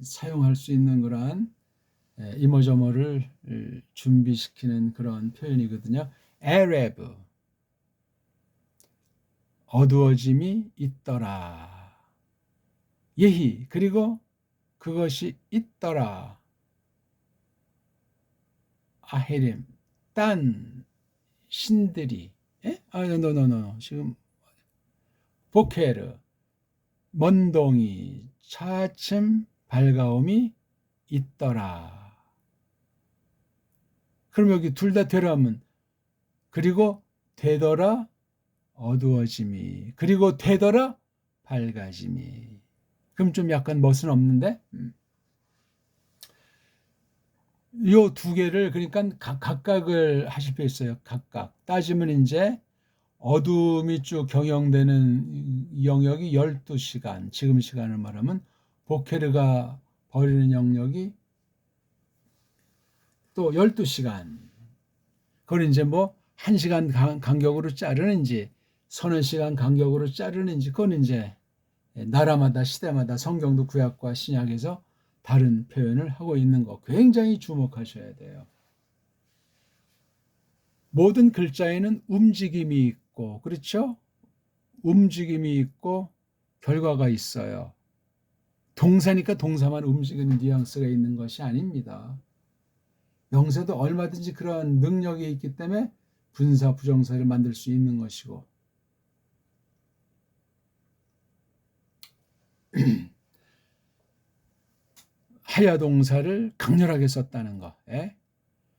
사용할 수 있는 그러한 이모저모를 준비시키는 그런 표현이거든요. 에레브, 어두워짐이 있더라. 예히, 그리고 그것이 있더라. 아헤림, 딴 신들이, 노. 지금 보케르, 먼동이, 차츰 밝아옴이 있더라. 그럼 여기 둘 다 되라면 그리고 되더라 어두워짐이, 그리고 되더라 밝아짐이. 그럼 좀 약간 멋은 없는데? 요 두 개를 그러니까 각각을 하실 필요 있어요. 각각 따지면 이제 어둠이 쭉 경영되는 영역이 12시간, 지금 시간을 말하면 보케르가 버리는 영역이 또 12시간. 그걸 이제 뭐 1시간 간격으로 자르는지 서너 시간 간격으로 자르는지 그건 이제 나라마다 시대마다 성경도 구약과 신약에서 다른 표현을 하고 있는 거 굉장히 주목하셔야 돼요. 모든 글자에는 움직임이 있고, 그렇죠? 움직임이 있고 결과가 있어요. 동사니까 동사만 움직이는 뉘앙스가 있는 것이 아닙니다. 명사도 얼마든지 그런 능력이 있기 때문에 분사, 부정사를 만들 수 있는 것이고 하야 동사를 강렬하게 썼다는 거.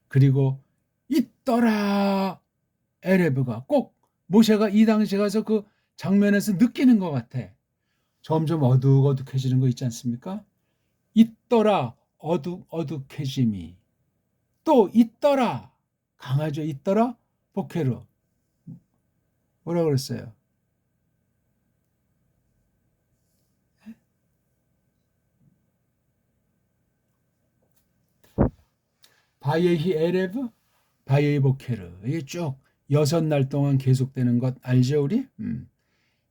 그리고 있더라 에레브가 꼭 모세가 이 당시에 가서 그 장면에서 느끼는 것 같아. 점점 어둑어둑해지는 거 있지 않습니까? 있더라 어둑어둑해짐이. 또 있더라 강하죠. 있더라 보케르. 뭐라 그랬어요? 바예히 에레브 바예히 보케르. 이게 쭉 6날 동안 계속되는 것 알죠 우리?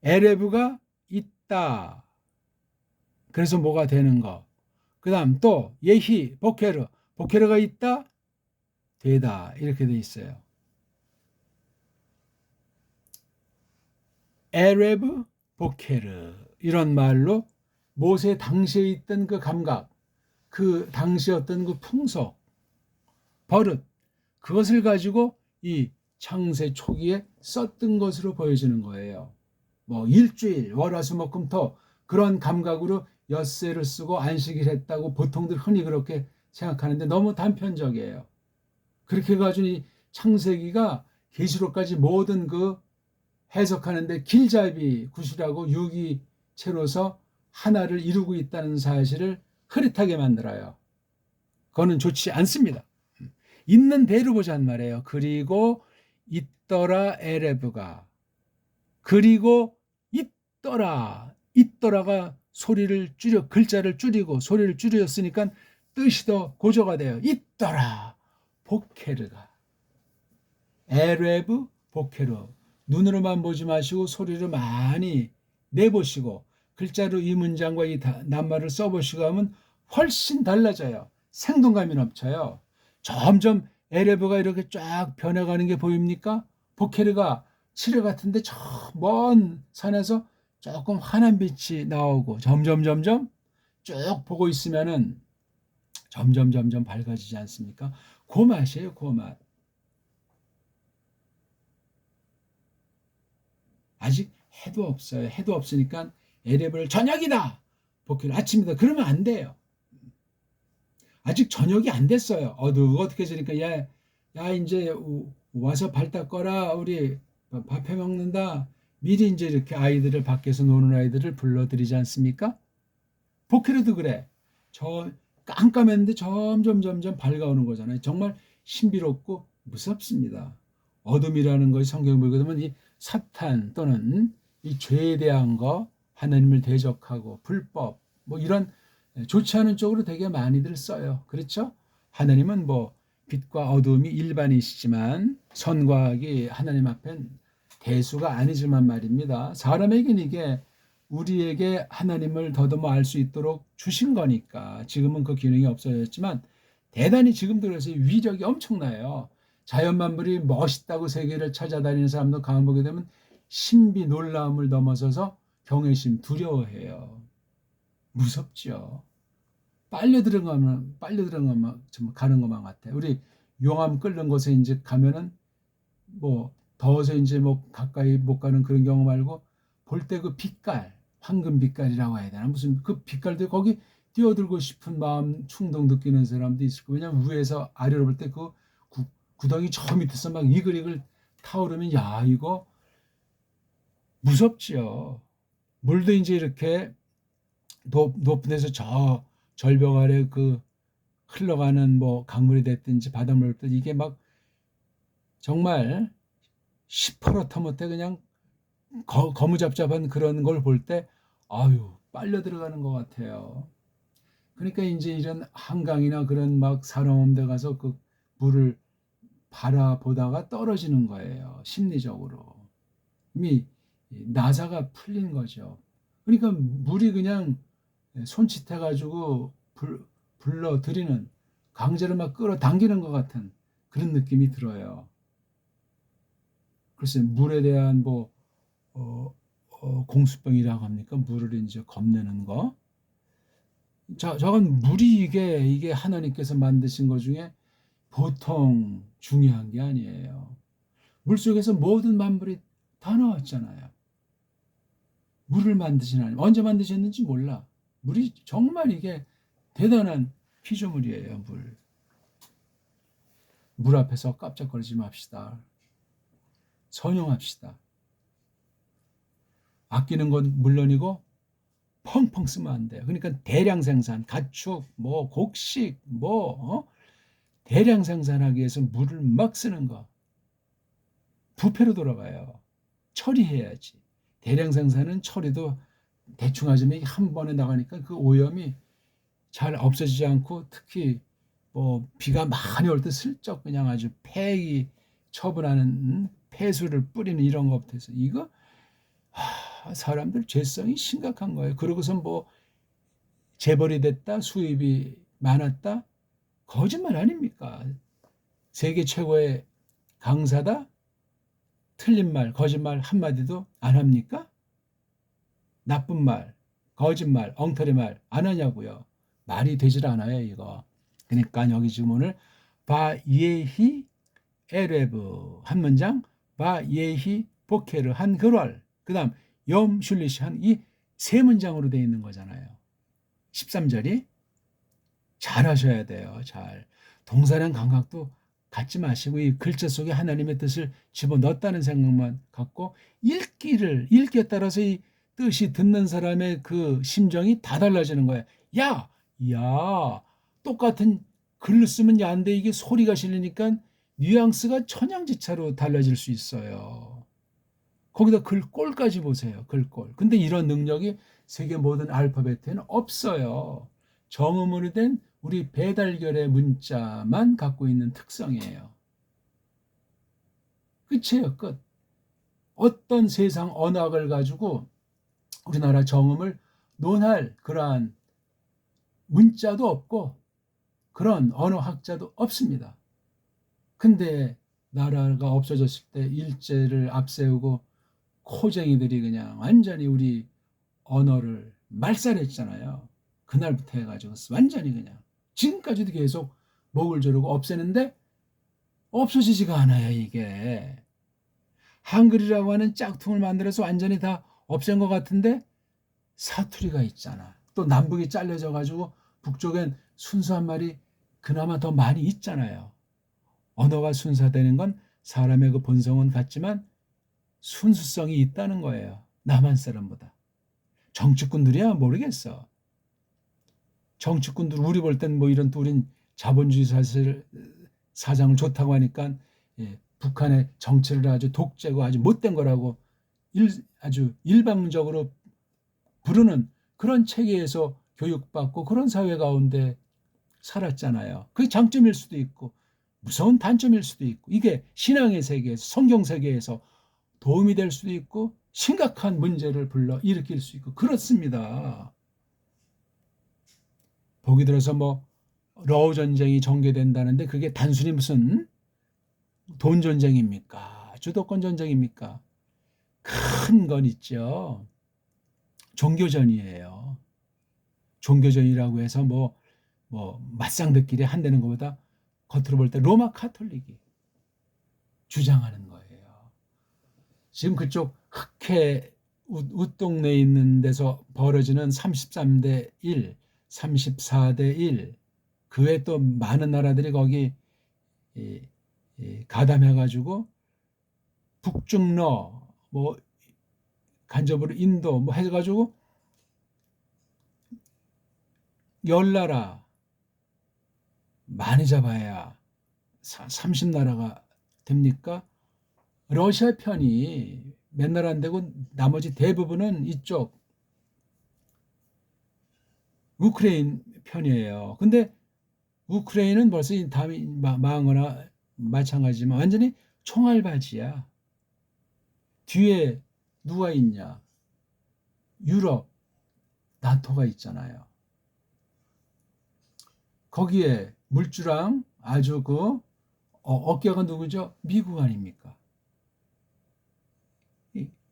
에레브가 있다. 그래서 뭐가 되는 거. 그 다음 또 예히 보케르. 보케르가 있다. 되다. 이렇게 돼 있어요. 에레브 보케르. 이런 말로 모세 당시에 있던 그 감각, 그 당시에 어떤 그 풍속, 버릇, 그것을 가지고 이 창세 초기에 썼던 것으로 보여지는 거예요. 뭐 일주일, 월화수목금토 그런 감각으로 엿새를 쓰고 안식일 했다고 보통들 흔히 그렇게 생각하는데 너무 단편적이에요. 그렇게 해가지고 이 창세기가 계시록까지 모든 그 해석하는데 길잡이 굿이라고 유기체로서 하나를 이루고 있다는 사실을 흐릿하게 만들어요. 그거는 좋지 않습니다. 있는 대로 보자는 말이에요. 그리고 있더라 에레브가, 그리고 있더라가 소리를 줄여, 글자를 줄이고 소리를 줄였으니까 뜻이 더 고조가 돼요. 있더라 보케르가. 에레브 보케르. 눈으로만 보지 마시고 소리를 많이 내보시고 글자로 이 문장과 이 낱말을 써보시고 하면 훨씬 달라져요. 생동감이 넘쳐요. 점점 에레브가 이렇게 쫙 변해가는 게 보입니까? 보케르가 칠흑 같은데 저 먼 산에서 조금 환한 빛이 나오고 점점 쭉 보고 있으면은 점점 밝아지지 않습니까? 그 맛이에요, 그 맛. 아직 해도 없어요. 해도 없으니까 에레블 저녁이다. 복귀를 아침이다. 그러면 안 돼요. 아직 저녁이 안 됐어요. 어둑어둑해지니까 야 이제 와서 발 닦거라. 우리 밥 해 먹는다. 미리 이제 이렇게 아이들을 밖에서 노는 아이들을 불러들이지 않습니까? 복귀로도 그래. 저 깜깜했는데 점점 밝아오는 거잖아요. 정말 신비롭고 무섭습니다. 어둠이라는 것이 성경에 보게 되면 이 사탄 또는 이 죄에 대한 거, 하나님을 대적하고 불법 뭐 이런 좋지 않은 쪽으로 되게 많이들 써요. 그렇죠? 하나님은 뭐 빛과 어둠이 일반이시지만 선과 악이 하나님 앞엔 대수가 아니지만 말입니다. 사람에게는 이게 우리에게 하나님을 더듬어 알 수 있도록 주신 거니까 지금은 그 기능이 없어졌지만 대단히 지금도 그래서 위력이 엄청나요. 자연만물이 멋있다고 세계를 찾아다니는 사람도 가만 보게 되면 신비 놀라움을 넘어서서 경외심 두려워해요. 무섭죠. 빨려 들어가면 좀 가는 것만 같아. 우리 용암 끓는 곳에 이제 가면은 뭐 더워서 이제 뭐 가까이 못 가는 그런 경우 말고 볼 때 그 빛깔, 황금 빛깔이라고 해야 되나? 무슨 그 빛깔도 거기 뛰어들고 싶은 마음 충동 느끼는 사람도 있을 거예요. 왜냐면 위에서 아래로 볼 때 그 구덩이 저 밑에서 막 이글이글 타오르면 야 이거 무섭지요. 물도 이제 이렇게 높은 데서 저 절벽 아래 그 흘러가는 뭐 강물이 됐든지 바닷물이 됐든지 이게 막 정말 시퍼렇다 못해 그냥 거무잡잡한 그런 걸 볼 때 아유 빨려 들어가는 것 같아요. 그러니까 이제 이런 한강이나 그런 막 사람 데 가서 그 물을 바라보다가 떨어지는 거예요. 심리적으로. 이미 나사가 풀린 거죠. 그러니까 물이 그냥 손짓해가지고 불러들이는 강제로 막 끌어당기는 것 같은 그런 느낌이 들어요. 글쎄 물에 대한 뭐 공수병이라고 합니까? 물을 이제 겁내는 거. 저건 물이 이게 하나님께서 만드신 것 중에 보통 중요한 게 아니에요. 물 속에서 모든 만물이 다 나왔잖아요. 물을 만드신 하나님 언제 만드셨는지 몰라. 물이 정말 이게 대단한 피조물이에요. 물 앞에서 깜짝거리지 맙시다. 선용합시다. 아끼는 건 물론이고 펑펑 쓰면 안 돼요. 그러니까 대량 생산, 가축, 뭐 곡식, 대량 생산하기 위해서 물을 막 쓰는 거 부패로 돌아가요. 처리해야지. 대량 생산은 처리도 대충 하지만 한 번에 나가니까 그 오염이 잘 없어지지 않고 특히 뭐 비가 많이 올 때 슬쩍 그냥 아주 폐기 처분하는 폐수를 뿌리는 이런 것부터 해서 이거 사람들 죄성이 심각한 거예요. 그러고선 뭐 재벌이 됐다, 수입이 많았다, 거짓말 아닙니까? 세계 최고의 강사다, 틀린 말, 거짓말 한마디도 안 합니까? 나쁜 말, 거짓말, 엉터리 말 안 하냐고요. 말이 되질 않아요, 이거. 그러니까 여기 지금 오늘 바예히 에레브 한 문장, 바예히 보케르 한 글월, 그 다음 염 슐리시 한 이 세 문장으로 되어 있는 거잖아요. 13절이 잘 하셔야 돼요. 잘. 동사랑 감각도 갖지 마시고 이 글자 속에 하나님의 뜻을 집어넣었다는 생각만 갖고 읽기에 따라서 이 뜻이 듣는 사람의 그 심정이 다 달라지는 거예요. 야, 똑같은 글을 쓰면 야인데 이게 소리가 실리니까 뉘앙스가 천양지차로 달라질 수 있어요. 거기다 글꼴까지 보세요. 글꼴. 근데 이런 능력이 세계 모든 알파벳에는 없어요. 정음으로 된 우리 배달결의 문자만 갖고 있는 특성이에요. 끝이에요. 끝. 어떤 세상 언어학을 가지고 우리나라 정음을 논할 그러한 문자도 없고 그런 언어학자도 없습니다. 근데 나라가 없어졌을 때 일제를 앞세우고 코쟁이들이 그냥 완전히 우리 언어를 말살했잖아요. 그날부터 해가지고 완전히 그냥 지금까지도 계속 목을 조르고 없애는데 없어지지가 않아요. 이게 한글이라고 하는 짝퉁을 만들어서 완전히 다 없앤 것 같은데 사투리가 있잖아. 또 남북이 잘려져 가지고 북쪽엔 순수한 말이 그나마 더 많이 있잖아요. 언어가 순사되는 건 사람의 그 본성은 같지만 순수성이 있다는 거예요. 남한 사람보다. 정치꾼들이야 모르겠어. 정치꾼들 우리 볼 땐 뭐 이런 또 우린 자본주의 사상을 좋다고 하니까 북한의 정치를 아주 독재고 아주 못된 거라고 아주 일방적으로 부르는 그런 체계에서 교육받고 그런 사회 가운데 살았잖아요. 그게 장점일 수도 있고 무서운 단점일 수도 있고 이게 신앙의 세계에서 성경 세계에서 도움이 될 수도 있고 심각한 문제를 불러 일으킬 수 있고 그렇습니다. 보기 들어서 뭐 러우 전쟁이 전개된다는데 그게 단순히 무슨 돈 전쟁입니까? 주도권 전쟁입니까? 큰 건 있죠. 종교전이에요. 종교전이라고 해서 뭐 맞상들끼리 한다는 것보다 겉으로 볼 때 로마 카톨릭이 주장하는 거예요. 지금 그쪽 흑해 웃동네에 있는 데서 벌어지는 33대 1, 34대 1, 그 외에 또 많은 나라들이 거기 가담해가지고 북중러, 뭐 간접으로 인도 뭐 해가지고 10나라 많이 잡아야 30나라가 됩니까? 러시아 편이 몇 나라 안 되고 나머지 대부분은 이쪽 우크라이나 편이에요. 근데 우크라이나는 벌써 다 망한 거나 마찬가지지만 완전히 총알바지야. 뒤에 누가 있냐? 유럽, 나토가 있잖아요. 거기에 물주랑 아주 그 어깨가 누구죠? 미국 아닙니까?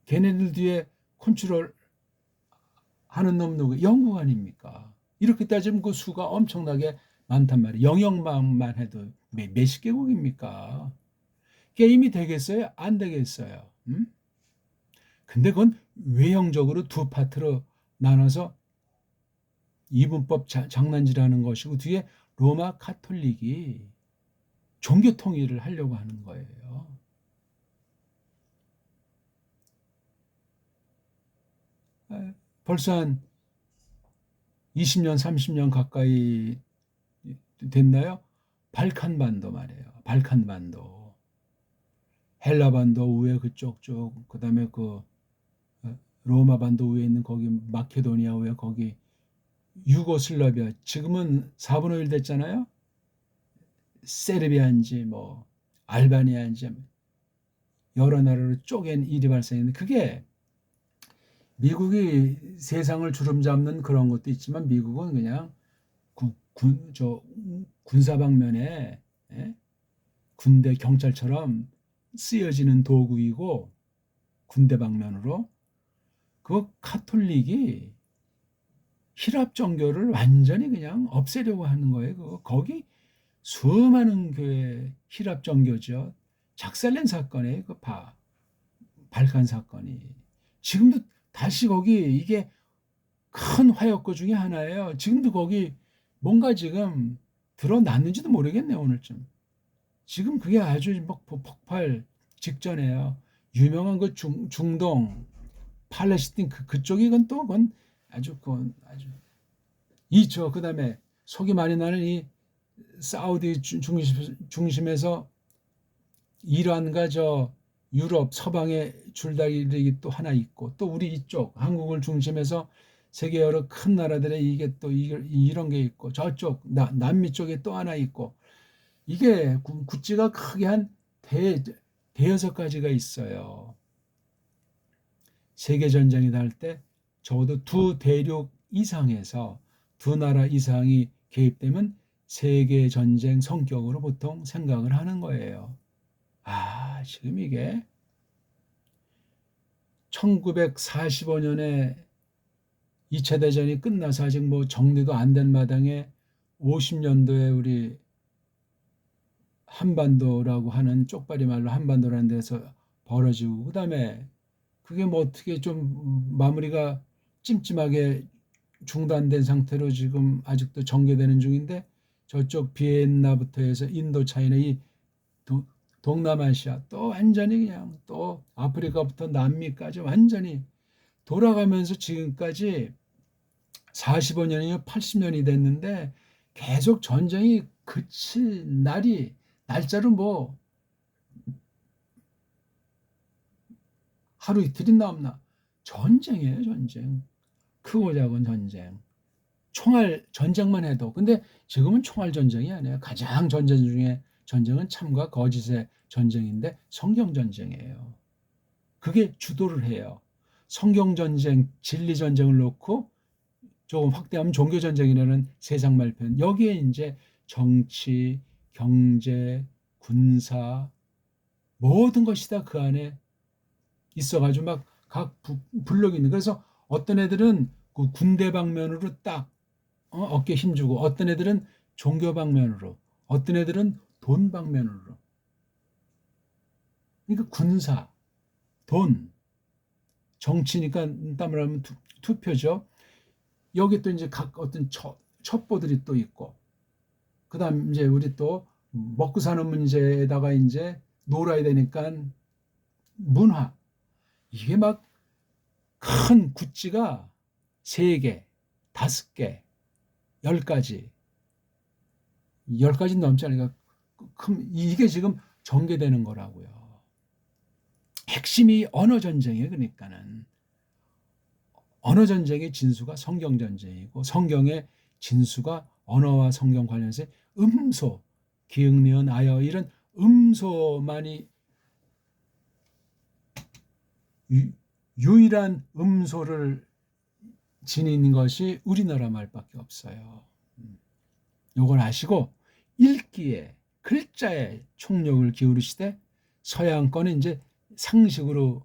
걔네들 뒤에 컨트롤 하는 놈 누구? 영국 아닙니까? 이렇게 따지면 그 수가 엄청나게 많단 말이에요. 영역만 해도 몇십 개국입니까? 게임이 되겠어요? 안 되겠어요? 근데 그건 외형적으로 두 파트로 나눠서 이분법 장난질하는 것이고 뒤에 로마 카톨릭이 종교 통일을 하려고 하는 거예요. 벌써 한 20년, 30년 가까이 됐나요? 발칸반도 말이에요. 발칸반도. 헬라반도 위에 그쪽 쪽, 그 다음에 그 로마반도 위에 있는 거기 마케도니아 위에 거기 유고슬라비아. 지금은 4분의 1 됐잖아요. 세르비아인지 뭐 알바니아인지 여러 나라로 쪼갠 일이 발생했는데 그게 미국이 세상을 주름잡는 그런 것도 있지만 미국은 그냥 군사 방면에 군대 경찰처럼 쓰여지는 도구이고 군대 방면으로 그 카톨릭이 히랍 종교를 완전히 그냥 없애려고 하는 거예요. 거기 수많은 교회 히랍 종교죠. 작살낸 사건이에요. 그 발칸 사건이. 지금도 다시 거기 이게 큰 화약고 중에 하나예요. 지금도 거기 뭔가 지금 드러났는지도 모르겠네요. 오늘쯤. 지금 그게 아주 폭발 직전이에요. 유명한 그 중동 팔레스틴 그쪽이 그건 아주 이죠. 그다음에 속이 많이 나는 이 사우디 중심에서 이란과 유럽 서방의 줄다리기 또 하나 있고 또 우리 이쪽 한국을 중심해서 세계 여러 큰 나라들의 이게 또 이런 게 있고 저쪽 남미 쪽에 또 하나 있고 이게 구찌가 크게 한 대여섯 가지가 있어요. 세계 전쟁이 날 때 적어도 두 대륙 이상에서 두 나라 이상이 개입되면 세계 전쟁 성격으로 보통 생각을 하는 거예요. 지금 이게 1945년에 2차 대전이 끝나서 아직 뭐 정리도 안 된 마당에 50년도에 우리 한반도라고 하는 쪽발이 말로 한반도라는 데서 벌어지고, 그다음에 그게 뭐 어떻게 좀 마무리가 찜찜하게 중단된 상태로 지금 아직도 전개되는 중인데, 저쪽 비엔나부터 해서 인도 차이나 이 동남아시아 또 완전히 그냥 또 아프리카부터 남미까지 완전히 돌아가면서 지금까지 45년이요 80년이 됐는데 계속 전쟁이 그칠 날짜로 뭐 하루 이틀이 남나. 전쟁이에요, 전쟁. 크고 작은 전쟁. 총알 전쟁만 해도. 근데 지금은 총알 전쟁이 아니에요. 가장 전쟁 중에 전쟁은 참과 거짓의 전쟁인데 성경 전쟁이에요. 그게 주도를 해요. 성경 전쟁, 진리 전쟁을 놓고 조금 확대하면 종교 전쟁이라는 세상 말편. 여기에 이제 정치, 경제, 군사 모든 것이 다 그 안에 있어가지고 막 각 블록이 있는. 그래서 어떤 애들은 그 군대 방면으로 딱 어깨 힘주고, 어떤 애들은 종교 방면으로, 어떤 애들은 돈 방면으로. 그러니까 군사, 돈, 정치니까 말하면 투표죠. 여기 또 이제 각 어떤 첩보들이 또 있고, 그다음 이제 우리 또 먹고 사는 문제에다가 이제 놀아야 되니까 문화. 이게 막 큰 구찌가 3개, 5개, 10가지, 10가지 넘지 않으니까 이게 지금 전개되는 거라고요. 핵심이 언어 전쟁이에요. 그러니까는 언어 전쟁의 진수가 성경 전쟁이고, 성경의 진수가 언어와 성경 관련해서 음소, 기역, 니은, 아여 이런 음소만이 유일한 음소를 지닌 것이 우리나라 말밖에 없어요. 요걸 아시고 읽기에, 글자에 총력을 기울이시되, 서양 거는 이제 상식으로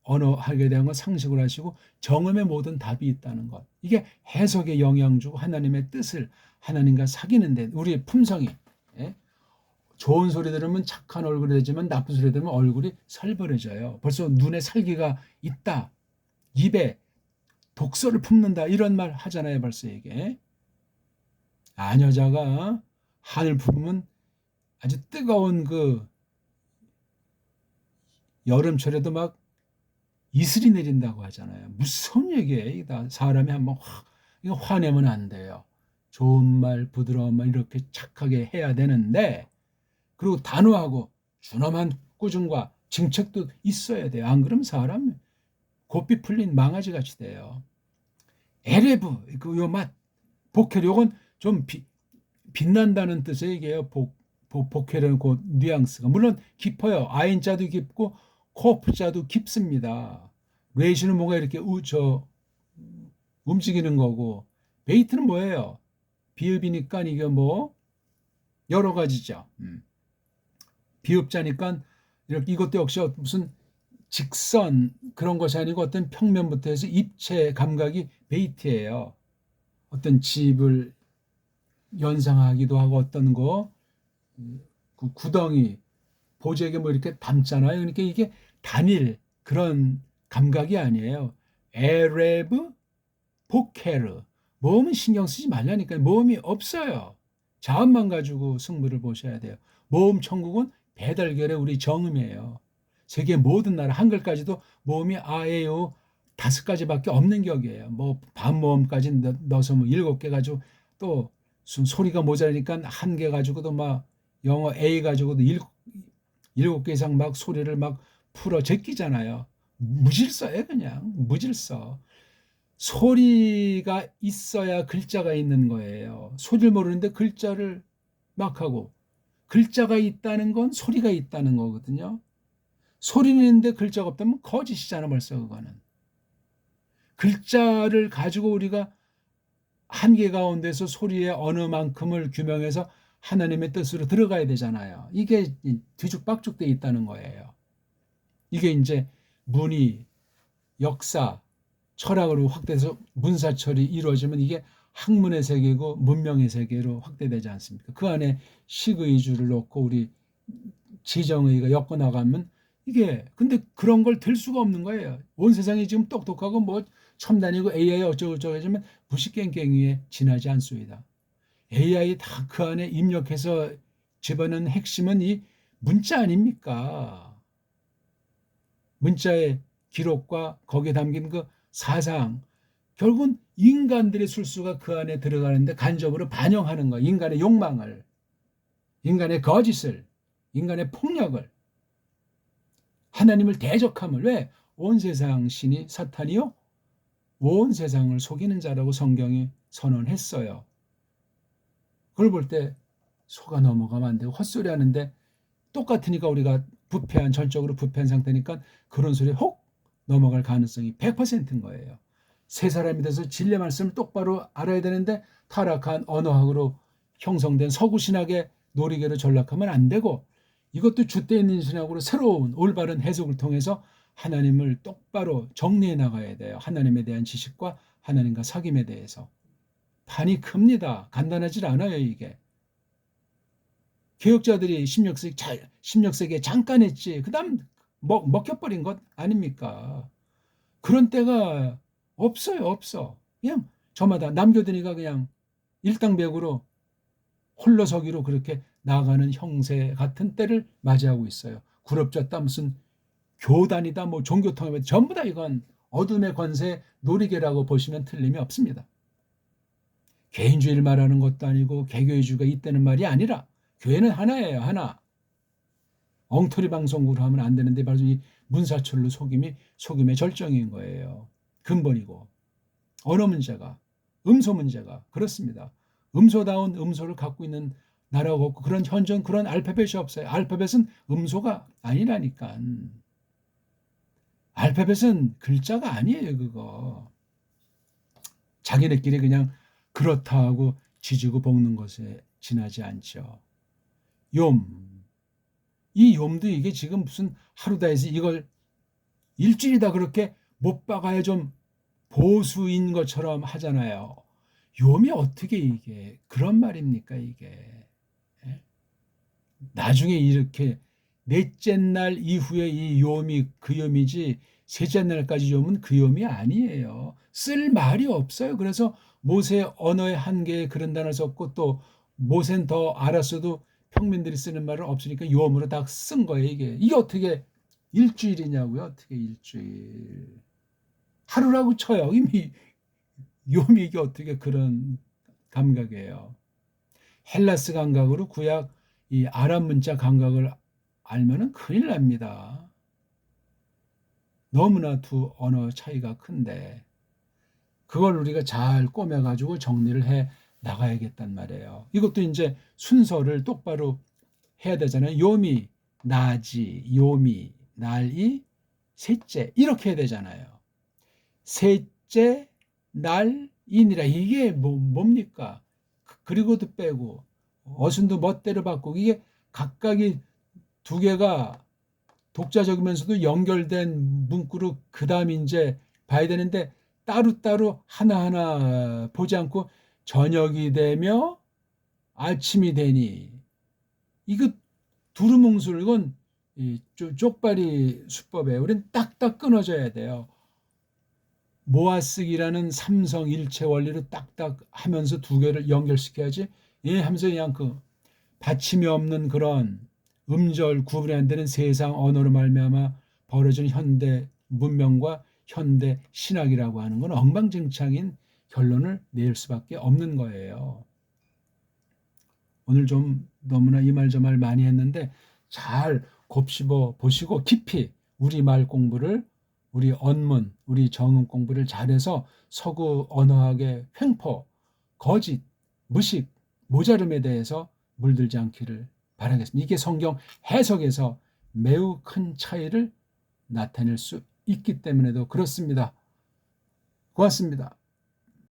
언어하게 대한 건 상식으로 하시고 정음의 모든 답이 있다는 것. 이게 해석에 영향 주고 하나님의 뜻을 하나님과 사귀는데 우리의 품성이, 좋은 소리 들으면 착한 얼굴이 되지만 나쁜 소리 들으면 얼굴이 살벌해져요. 벌써 눈에 살기가 있다. 입에 독소를 품는다. 이런 말 하잖아요. 벌써 이게. 아녀자가 한을 품으면 아주 뜨거운 그 여름철에도 막 이슬이 내린다고 하잖아요. 무서운 얘기예요. 사람이 한번 이거 화내면 안 돼요. 좋은 말, 부드러운 말 이렇게 착하게 해야 되는데, 그리고 단호하고 준엄한 꾸중과 징책도 있어야 돼요. 안 그러면 사람 고삐 풀린 망아지 같이 돼요. 에레브, 요 맛, 복혈, 요건 좀 빛난다는 뜻의 얘기예요. 복혈은 그 뉘앙스가. 물론 깊어요. 아인자도 깊고 코프자도 깊습니다. 레이시는 뭔가 이렇게 움직이는 거고, 베이트는 뭐예요? 비읍이니까 이게 뭐 여러 가지죠. 비읍자니까 이렇게 이것도 역시 무슨 직선 그런 것이 아니고 어떤 평면부터 해서 입체 감각이 베이트예요. 어떤 집을 연상하기도 하고, 어떤 거 그 구덩이 보재게 뭐 이렇게 담잖아요. 그러니까 이게 단일 그런 감각이 아니에요. 에레브 포케르. 모음은 신경 쓰지 말라니까요. 모음이 없어요. 자음만 가지고 승부를 보셔야 돼요. 모음 천국은 배달결의 우리 정음이에요. 세계 모든 나라 한글까지도 모음이 아에요 5가지밖에 없는 격이에요. 뭐 반모음까지 넣어서 뭐 7개 가지고, 또 소리가 모자라니까 1개 가지고도 막 영어 A 가지고도 7개 이상 막 소리를 막 풀어 제끼잖아요. 무질서예요. 그냥 무질서. 소리가 있어야 글자가 있는 거예요. 소리를 모르는데 글자를 막 하고, 글자가 있다는 건 소리가 있다는 거거든요. 소리는 있는데 글자가 없다면 거짓이잖아 벌써. 그거는 글자를 가지고 우리가 한계 가운데서 소리의 어느 만큼을 규명해서 하나님의 뜻으로 들어가야 되잖아요. 이게 뒤죽박죽 돼 있다는 거예요. 이게 이제 문이 역사, 철학으로 확대해서 문사철이 이루어지면 이게 학문의 세계고 문명의 세계로 확대되지 않습니까? 그 안에 식의주를 놓고 우리 지정의가 엮어 나가면 이게 근데 그런 걸 들 수가 없는 거예요. 온 세상이 지금 똑똑하고 뭐 첨단이고 AI 어쩌고저쩌고 하지만 무식갱갱이에 지나지 않습니다. AI 다 그 안에 입력해서 집어넣은 핵심은 이 문자 아닙니까? 문자의 기록과 거기에 담긴 그 사상, 결국은 인간들의 술수가 그 안에 들어가는데 간접으로 반영하는 거, 인간의 욕망을, 인간의 거짓을, 인간의 폭력을, 하나님을 대적함을. 왜? 온 세상 신이 사탄이요? 온 세상을 속이는 자라고 성경이 선언했어요. 그걸 볼 때 속아 넘어가면 안 되고 헛소리 하는데 똑같으니까 우리가 부패한, 전적으로 부패한 상태니까 그런 소리에 혹 넘어갈 가능성이 100%인 거예요. 세 사람이 돼서 진리 말씀을 똑바로 알아야 되는데 타락한 언어학으로 형성된 서구신학의 놀이개로 전락하면 안 되고, 이것도 주때 있는 신학으로 새로운 올바른 해석을 통해서 하나님을 똑바로 정리해 나가야 돼요. 하나님에 대한 지식과 하나님과 사귐에 대해서. 판이 큽니다. 간단하지 않아요, 이게. 개혁자들이 16세기에 잠깐 했지. 그 다음 먹혀버린 것 아닙니까? 그런 때가 없어요, 없어. 그냥 저마다 남교든이가 그냥 일당백으로 홀로서기로 그렇게 나아가는 형세 같은 때를 맞이하고 있어요. 구럽졌다, 무슨 교단이다, 뭐 종교통합이다, 전부 다 이건 어둠의 권세 놀이개라고 보시면 틀림이 없습니다. 개인주의를 말하는 것도 아니고 개교의주의가 있다는 말이 아니라 교회는 하나예요, 하나. 엉터리 방송으로 하면 안 되는데 바로 이 문사철로 속임의 절정인 거예요. 근본이고. 언어 문제가, 음소 문제가 그렇습니다. 음소다운 음소를 갖고 있는 나라가 없고 그런 현존 그런 알파벳이 없어요. 알파벳은 음소가 아니라니까. 알파벳은 글자가 아니에요, 그거. 자기네끼리 그냥 그렇다 하고 지지고 볶는 것에 지나지 않죠. 이 욤도 이게 지금 무슨 하루다 해서 이걸 일주일이다 그렇게 못 박아야 좀 보수인 것처럼 하잖아요. 욤이 어떻게 이게 그런 말입니까, 이게. 나중에 이렇게 넷째 날 이후에 이 욤이 그 욤이지 셋째 날까지 욤은 그 욤이 아니에요. 쓸 말이 없어요. 그래서 모세 언어의 한계에 그런 단어를 썼고 또 모세는 더 알았어도 평민들이 쓰는 말은 없으니까 욤으로 다 쓴 거예요. 이게 어떻게 일주일이냐고요? 어떻게 일주일. 하루라고 쳐요. 이미 욤이 이게 어떻게 그런 감각이에요. 헬라스 감각으로 구약 이 아랍 문자 감각을 알면은 큰일 납니다. 너무나 두 언어 차이가 큰데 그걸 우리가 잘 꼬매가지고 정리를 해 나가야겠단 말이에요. 이것도 이제 순서를 똑바로 해야 되잖아요. 요미, 나지, 요미, 날이, 셋째 이렇게 해야 되잖아요. 셋째, 날이니라 이게 뭡니까? 그리고도 빼고 어순도 멋대로 바꾸고 이게 각각이 두 개가 독자적이면서도 연결된 문구로 그 다음 이제 봐야 되는데 따로따로 하나하나 보지 않고 저녁이 되며 아침이 되니 이거 두루뭉술 이건 쪽발이 수법에 우린 딱딱 끊어져야 돼요. 모아쓰기라는 삼성 일체 원리로 딱딱 하면서 두 개를 연결시켜야지 하면서 그냥 그 받침이 없는 그런 음절 구분이 안 되는 세상 언어로 말미암아 벌어진 현대 문명과 현대 신학이라고 하는 건 엉망진창인 결론을 낼 수밖에 없는 거예요. 오늘 좀 너무나 이 말 저 말 많이 했는데 잘 곱씹어 보시고 깊이 우리말 공부를 우리 언문, 우리 정음 공부를 잘해서 서구 언어학의 횡포, 거짓, 무식, 모자름에 대해서 물들지 않기를 바라겠습니다. 이게 성경 해석에서 매우 큰 차이를 나타낼 수 있기 때문에도 그렇습니다. 고맙습니다.